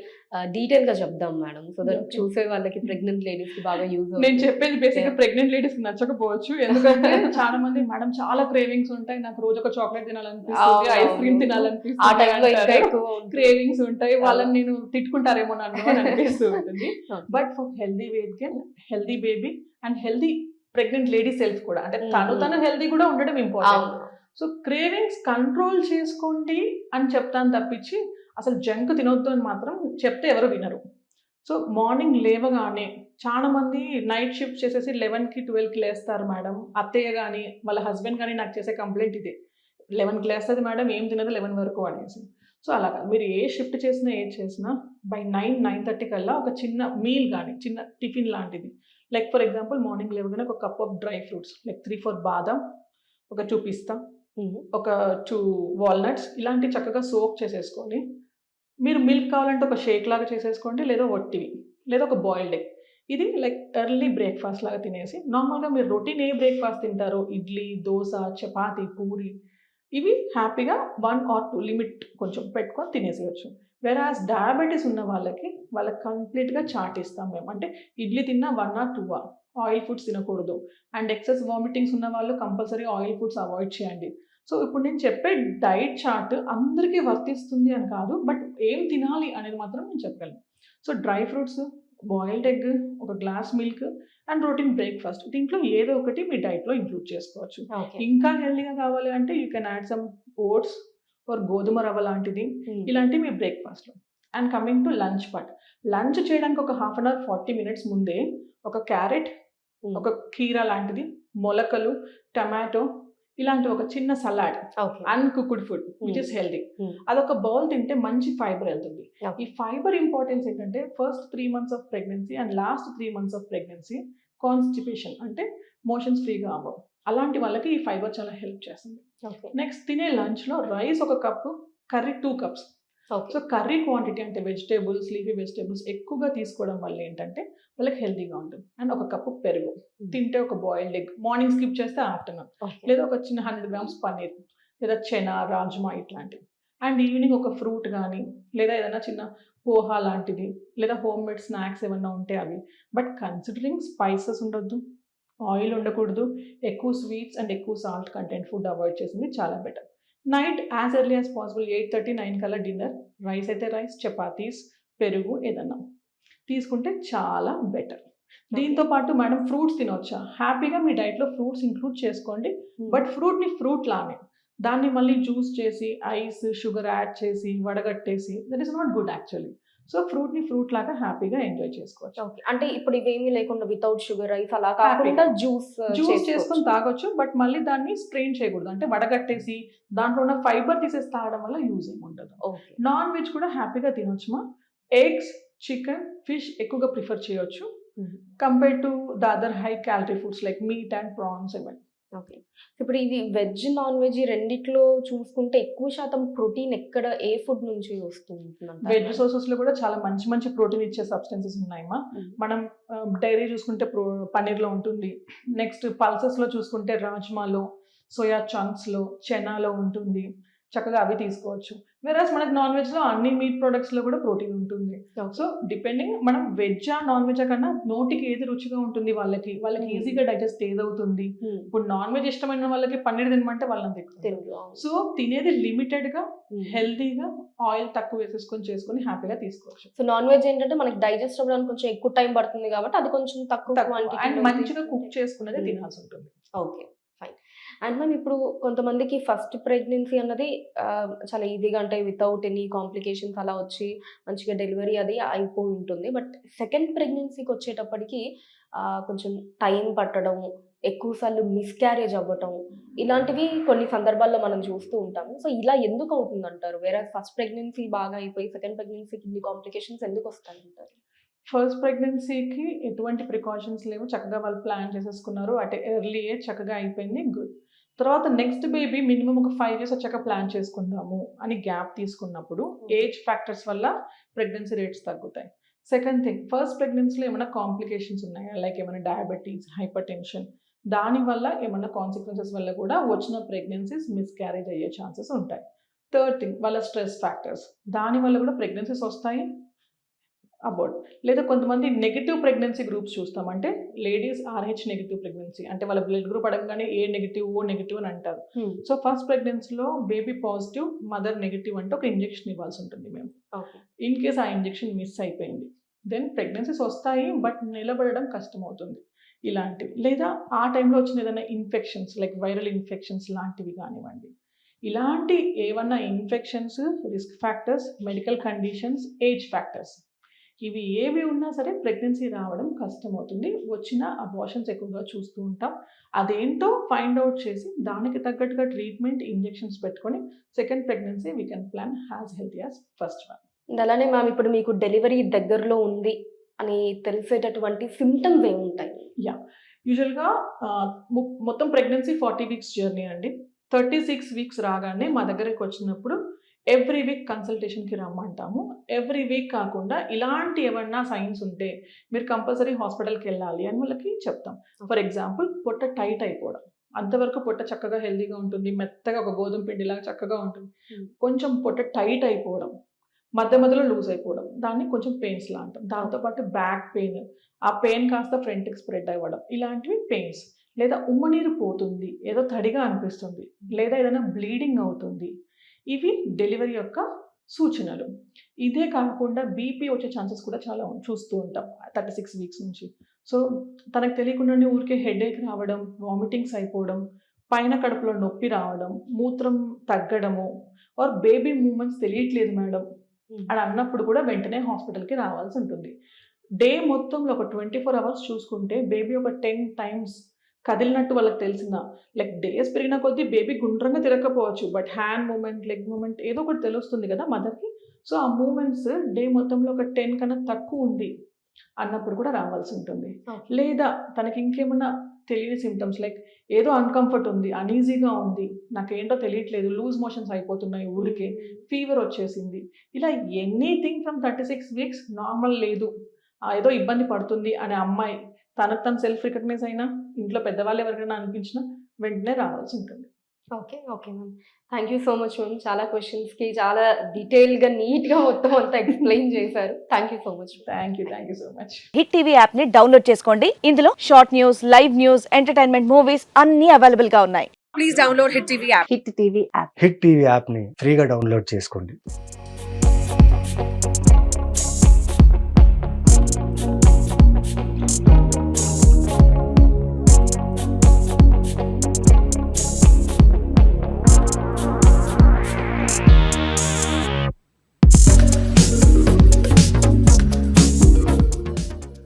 డీటెయిల్గా చెప్దాం మేడం, సో దట్ చూసే వాళ్ళకి, ప్రెగ్నెంట్ లేడీస్కి బాగా యూజ్. నేను చెప్పేది బేసిక్గా ప్రెగ్నెంట్ లేడీస్కి నచ్చకపోవచ్చు, ఎందుకంటే చాలా మంది మేడం చాలా క్రేవింగ్స్ ఉంటాయి, నాకు రోజు ఒక చాక్లెట్ తినాలనిపిస్తుంది, ఐస్ క్రీమ్ తినాలనిపిస్తుంది, క్రేవింగ్స్ ఉంటాయి, వాళ్ళని నేను తిట్టుకుంటారేమో నన్ను అని అనిపిస్తూ ఉంటుంది. But for healthy weight gain, healthy baby and healthy pregnant lady self కూడా, అంటే తను హెల్దీ కూడా ఉండడం ఇంపార్టెంట్. సో క్రేవింగ్స్ కంట్రోల్ చేసుకోండి అని చెప్తాను తప్పించి అసలు జంక్ తినొద్దు అని మాత్రం చెప్తే ఎవరు వినరు. సో మార్నింగ్ లేవగానే చాలా మంది నైట్ షిఫ్ట్ చేసేసి 11కి 12కి లేస్తారు మేడం. అత్తయ్య కానీ వాళ్ళ హస్బెండ్ కానీ నాకు చేసే కంప్లైంట్ ఇదే, 11కి లేస్తుంది మేడం, ఏం తినదు 11 వరకు అనేసి. సో అలాగా మీరు ఏ షిఫ్ట్ చేసినా ఏది చేసినా బై 9-9:30 కల్లా ఒక చిన్న మీల్ కానీ, చిన్న టిఫిన్ లాంటిది, లైక్ ఫర్ ఎగ్జాంపుల్ మార్నింగ్ లేవగానే ఒక cup of dry fruits like 3-4 బాదం, ఒక 2 పిస్తా, ఒక 2 వాల్నట్స్, ఇలాంటి చక్కగా సోక్ చేసేసుకొని, మీరు మిల్క్ కావాలంటే ఒక షేక్ లాగా చేసేసుకోండి, లేదా ఒట్టివి, లేదా ఒక బాయిల్డ్ ఎగ్. ఇది లైక్ ఎర్లీ బ్రేక్ఫాస్ట్ లాగా తినేసి, నార్మల్గా మీరు రొటీన్ ఏ బ్రేక్ఫాస్ట్ తింటారో ఇడ్లీ, దోశ, చపాతి, పూరి, ఇవి హ్యాపీగా 1 or 2 లిమిట్ కొంచెం పెట్టుకొని తినేసేయచ్చు. వెరాజ్ డయాబెటీస్ ఉన్న వాళ్ళకి కంప్లీట్గా చాట్ ఇస్తాం మేము, అంటే ఇడ్లీ తిన్నా 1 or 2 ఆయిల్ ఫుడ్స్ తినకూడదు. అండ్ ఎక్సెస్ వామిటింగ్స్ ఉన్న వాళ్ళు కంపల్సరీ ఆయిల్ ఫుడ్స్ అవాయిడ్ చేయండి. సో ఇప్పుడు నేను చెప్పే డైట్ చార్ట్ అందరికీ వర్తిస్తుంది అని కాదు, బట్ ఏం తినాలి అనేది మాత్రం నేను చెప్పగలను. So dry fruits, boiled egg, ఒక glass milk and routine breakfast, దీంట్లో ఏదో ఒకటి మీ డైట్లో ఇంక్లూడ్ చేసుకోవచ్చు. ఇంకా హెల్దీగా కావాలి అంటే you can add some oats or గోధుమ రవ్వ లాంటిది, ఇలాంటివి మీ బ్రేక్ఫాస్ట్లో. And coming to lunch part, lunch చేయడానికి ఒక 1/2 అవర్ 40 మినిట్స్ ముందే ఒక క్యారెట్, ఒక కీరా లాంటిది, మొలకలు, టమాటో ఇలాంటి ఒక చిన్న salad, okay. Uncooked food which is healthy, అదొక బౌల్ తింటే మంచి ఫైబర్ వెళ్తుంది. Okay. ఈ ఫైబర్ ఇంపార్టెన్స్ ఏంటంటే first 3 months of pregnancy and last 3 months of pregnancy constipation అంటే మోషన్స్ ఫ్రీగా అవ్వవు, అలాంటి వాళ్ళకి ఈ ఫైబర్ చాలా హెల్ప్ చేస్తుంది. ఓకే. నెక్స్ట్ తినే లంచ్లో rice 1 cup, curry 2 cups. Okay. So curry quantity అంటే వెజిటేబుల్స్, లీఫీ వెజిటేబుల్స్ ఎక్కువగా తీసుకోవడం వల్ల ఏంటంటే వాళ్ళకి హెల్తీగా ఉంటుంది. అండ్ 1 కప్పు పెరుగు, తింటే ఒక బాయిల్డ్ ఎగ్, మార్నింగ్ స్కిప్ చేస్తే ఆఫ్టర్నూన్, ఓకే. లేదా ఒక చిన్న 100 grams పన్నీర్, లేదా చెనా, రాజ్మా ఇట్లాంటివి. అండ్ ఈవినింగ్ ఒక ఫ్రూట్ కానీ, లేదా ఏదైనా చిన్న పోహా లాంటిది, లేదా హోమ్ మేడ్ స్నాక్స్ ఏమన్నా ఉంటే అవి. బట్ కన్సిడరింగ్ స్పైసెస్ ఉండొద్దు, ఆయిల్ ఉండకూడదు, ఎక్కువ స్వీట్స్ అండ్ ఎక్కువ సాల్ట్ కంటెంట్ ఫుడ్ అవాయిడ్ చేసింది చాలా better. Night as early as possible 8:30, 9 కల్లా డిన్నర్, రైస్ అయితే రైస్, చపాతీస్, పెరుగు ఏదన్నా తీసుకుంటే చాలా బెటర్. దీంతో పాటు మేడం ఫ్రూట్స్ తినొచ్చా? హ్యాపీగా మీ డైట్లో ఫ్రూట్స్ ఇంక్లూడ్ చేసుకోండి, బట్ ఫ్రూట్ని ఫ్రూట్ లానే దాన్ని మళ్ళీ జ్యూస్ చేసి ఐస్ షుగర్ యాడ్ చేసి వడగట్టేసి that is not good actually. So ఫ్రూట్ని ఫ్రూట్ లాగా హ్యాపీగా ఎంజాయ్ చేసుకోవచ్చు. ఓకే. అంటే ఇప్పుడు ఇవేమీ లేకుండా వితౌట్ షుగర్ రైస్ అలా కాకుండా జ్యూస్ చేసుకొని తాగొచ్చు, బట్ మళ్ళీ దాన్ని స్ట్రెయిన్ చేయకూడదు, అంటే వడగట్టేసి దాంట్లో ఉన్న ఫైబర్ తీసేసి తాగడం వల్ల యూజ్ ఏమి ఉండదు. ఓకే. నాన్ వెజ్ కూడా హ్యాపీగా తినొచ్చుమా. ఎగ్స్, చికెన్, ఫిష్ ఎక్కువగా ప్రిఫర్ చేయొచ్చు compare to the other high calorie foods like meat and prawns ఇవన్నీ. ఓకే. ఇప్పుడు ఇది వెజ్, నాన్ వెజ్ ఈ రెండిట్లో చూసుకుంటే ఎక్కువ శాతం ప్రోటీన్ ఎక్కడ ఏ ఫుడ్ నుంచి వస్తూ ఉంటుందంటారు? వెజ్ సోర్సెస్ లో కూడా చాలా మంచి మంచి ప్రోటీన్ ఇచ్చే సబ్స్టెన్సెస్ ఉన్నాయమ్మా. మనం డైరీ చూసుకుంటే పన్నీర్లో ఉంటుంది, నెక్స్ట్ పల్సెస్ లో చూసుకుంటే రాజ్మాలో, సోయా చంక్స్ లో, చెనాలో ఉంటుంది, చక్కగా అవి తీసుకోవచ్చు. వెరాజ్ మనకి నాన్ వెజ్ లో అన్ని మీట్ ప్రొడక్ట్స్ లో కూడా ప్రోటీన్ ఉంటుంది. సో డిపెండింగ్ మనం వెజ్జా నాన్ వెజ్జా కన్నా నోటికి ఏది రుచిగా ఉంటుంది వాళ్ళకి ఈజీగా డైజెస్ట్ ఏది అవుతుంది. ఇప్పుడు నాన్ వెజ్ ఇష్టమైన వాళ్ళకి పన్నీర్ తినమంటే వాళ్ళని తింటారు. సో తినేది లిమిటెడ్ గా హెల్తీగా ఆయిల్ తక్కువ వేసేసుకొని చేసుకొని హ్యాపీగా తీసుకోవచ్చు. సో నాన్ వెజ్ ఏంటంటే మనకి డైజెస్ట్ అవ్వడానికి కొంచెం ఎక్కువ టైం పడుతుంది కాబట్టి అది కొంచెం తక్కువ అండ్ మంచిగా కుక్ చేసుకునేది తినాల్సి ఉంటుంది. Okay, fine. అండ్ మ్యామ్ ఇప్పుడు కొంతమందికి ఫస్ట్ ప్రెగ్నెన్సీ అన్నది చాలా ఈజీగా అంటే వితౌట్ ఎనీ కాంప్లికేషన్స్ అలా వచ్చి మంచిగా డెలివరీ అది అయిపోయి ఉంటుంది. బట్ సెకండ్ ప్రెగ్నెన్సీకి వచ్చేటప్పటికి కొంచెం టైం పట్టడం, ఎక్కువసార్లు మిస్క్యారేజ్ అవ్వటం ఇలాంటివి కొన్ని సందర్భాల్లో మనం చూస్తూ ఉంటాము. సో ఇలా ఎందుకు అవుతుందంటారు? వేరే ఫస్ట్ ప్రెగ్నెన్సీ బాగా అయిపోయి సెకండ్ ప్రెగ్నెన్సీకి ఇన్ని కాంప్లికేషన్స్ ఎందుకు వస్తాయంటారు? ఫస్ట్ ప్రెగ్నెన్సీకి ఎటువంటి ప్రికాషన్స్ లేవు, చక్కగా వాళ్ళు ప్లాన్ చేసేసుకున్నారు, అంటే ఎర్లీ ఏజ్ చక్కగా అయిపోయింది, గుడ్. తర్వాత నెక్స్ట్ బేబీ మినిమం ఒక 5 years వచ్చాక ప్లాన్ చేసుకుందాము అని గ్యాప్ తీసుకున్నప్పుడు ఏజ్ ఫ్యాక్టర్స్ వల్ల ప్రెగ్నెన్సీ రేట్స్ తగ్గుతాయి. సెకండ్ థింగ్, ఫస్ట్ ప్రెగ్నెన్సీలో ఏమైనా కాంప్లికేషన్స్ ఉన్నాయా, లైక్ ఏమైనా డయాబెటీస్, హైపర్ టెన్షన్, దానివల్ల ఏమైనా కాన్సిక్వెన్సెస్ వల్ల కూడా వచ్చిన ప్రెగ్నెన్సీస్ మిస్క్యారేజ్ అయ్యే ఛాన్సెస్ ఉంటాయి. థర్డ్ థింగ్, వాళ్ళ స్ట్రెస్ ఫ్యాక్టర్స్, దానివల్ల కూడా ప్రెగ్నెన్సీస్ వస్తాయి అబౌట్. లేదా కొంతమంది నెగిటివ్ ప్రెగ్నెన్సీ గ్రూప్స్ చూస్తాం, అంటే లేడీస్ RH నెగిటివ్ ప్రెగ్నెన్సీ, అంటే వాళ్ళ బ్లడ్ గ్రూప్ అడగగానే ఏ నెగిటివ్, ఓ నెగిటివ్ అని అంటారు. సో ఫస్ట్ ప్రెగ్నెన్సీలో బేబీ పాజిటివ్, మదర్ నెగిటివ్ అంటే ఒక ఇంజెక్షన్ ఇవ్వాల్సి ఉంటుంది మేము. ఇన్ కేస్ ఆ ఇంజెక్షన్ మిస్ అయిపోయింది దెన్ ప్రెగ్నెన్సీస్ వస్తాయి, బట్ నిలబడడం కష్టం అవుతుంది ఇలాంటివి. లేదా ఆ టైంలో వచ్చిన ఏదైనా ఇన్ఫెక్షన్స్ లైక్ వైరల్ ఇన్ఫెక్షన్స్ లాంటివి కానివ్వండి, ఇలాంటి ఏమన్నా infections, risk factors, medical conditions, age factors, ఇవి ఏవి ఉన్నా సరే ప్రెగ్నెన్సీ రావడం కష్టమవుతుంది. వచ్చిన అబార్షన్స్ ఎక్కువగా చూస్తూ ఉంటాం. అదేంటో ఫైండ్ అవుట్ చేసి దానికి తగ్గట్టుగా ట్రీట్మెంట్, ఇంజెక్షన్స్ పెట్టుకొని second pregnancy we can plan as healthy as first one. అలానే మ్యామ్ ఇప్పుడు మీకు డెలివరీ దగ్గరలో ఉంది అని తెలిసేటటువంటి సిమ్టమ్స్ ఏముంటాయి? యూజువల్గా మొత్తం ప్రెగ్నెన్సీ 40 weeks జర్నీ అండి. 36 weeks రాగానే మా దగ్గరికి వచ్చినప్పుడు ఎవ్రీ వీక్ కన్సల్టేషన్కి రమ్మంటాము. ఎవ్రీ వీక్ కాకుండా ఇలాంటి ఏమన్నా సైన్స్ ఉంటే మీరు కంపల్సరీ హాస్పిటల్కి వెళ్ళాలి అని వాళ్ళకి చెప్తాం. ఫర్ ఎగ్జాంపుల్ పొట్ట టైట్ అయిపోవడం, అంతవరకు పొట్ట చక్కగా హెల్దీగా ఉంటుంది, మెత్తగా ఒక గోధుమ పిండిలాగా చక్కగా ఉంటుంది. కొంచెం పొట్ట టైట్ అయిపోవడం, మధ్య మధ్యలో లూజ్ అయిపోవడం, దాన్ని కొంచెం పెయిన్స్ లా అంటాం. దాంతోపాటు బ్యాక్ పెయిన్, ఆ పెయిన్ కాస్త ఫ్రంట్కి స్ప్రెడ్ అవ్వడం, ఇలాంటివి పెయిన్స్. లేదా ఉమ్మనీరు పోతుంది, ఏదో తడిగా అనిపిస్తుంది, లేదా ఏదైనా బ్లీడింగ్ అవుతుంది, ఇవి డెలివరీ యొక్క సూచనలు. ఇదే కాకుండా బీపీ వచ్చే ఛాన్సెస్ కూడా చాలా చూస్తూ ఉంటాం 36 weeks నుంచి. సో తనకు తెలియకుండానే ఊరికే హెడేక్ రావడం, వామిటింగ్స్ అయిపోవడం, పైన కడుపులో నొప్పి రావడం, మూత్రం తగ్గడము, ఆర్ బేబీ మూమెంట్స్ తెలియట్లేదు మేడం, అని అన్నప్పుడు కూడా వెంటనే హాస్పిటల్కి రావాల్సి ఉంటుంది. డే మొత్తంలో ఒక 24 అవర్స్ చూసుకుంటే బేబీ ఒక 10 టైమ్స్ కదిలినట్టు వాళ్ళకి తెలిసిన, లైక్ డేస్ పెరిగిన కొద్దీ బేబీ గుండ్రంగా తిరగకపోవచ్చు, but hand movement, leg movement ఏదో ఒకటి తెలుస్తుంది కదా మదర్కి. సో ఆ మూమెంట్స్ డే మొత్తంలో ఒక 10 కన్నా తక్కువ ఉంది అన్నప్పుడు కూడా రావాల్సి ఉంటుంది. లేదా తనకి ఇంకేమన్నా తెలియని సిమ్టమ్స్, లైక్ ఏదో అన్కంఫర్ట్ ఉంది, అనీజీగా ఉంది, నాకేంటో తెలియట్లేదు, లూజ్ మోషన్స్ అయిపోతున్నాయి ఊరికే, ఫీవర్ వచ్చేసింది, ఇలా ఎనీథింగ్ ఫ్రమ్ 36 వీక్స్ నార్మల్ లేదు, ఏదో ఇబ్బంది పడుతుంది అనే అమ్మాయి తనకు తను సెల్ఫ్ రికగ్నైజ్ అయినా, ఇంట్లో పెద్దవాళ్ళు ఎవరికైనా అనిపించినా వెంటనే రావాల్సి ఉంటుంది. Okay. Okay ma'am. Thank you so much ma'am. చాలా క్వెషన్స్‌కి చాలా డీటెయిల్‌గా, నీట్‌గా మొత్తం అంతా ఎక్స్‌ప్లెయిన్ చేశారు. Thank you so much. Thank you so much. Hit TV app ని డౌన్లోడ్ చేసుకోండి. ఇందులో short news, live news, entertainment movies అన్ని అవైలబుల్ గా ఉన్నాయి. Please download Hit TV app. Hit TV app. Hit TV యాప్ని ఫ్రీగా డౌన్లోడ్ చేసుకోండి.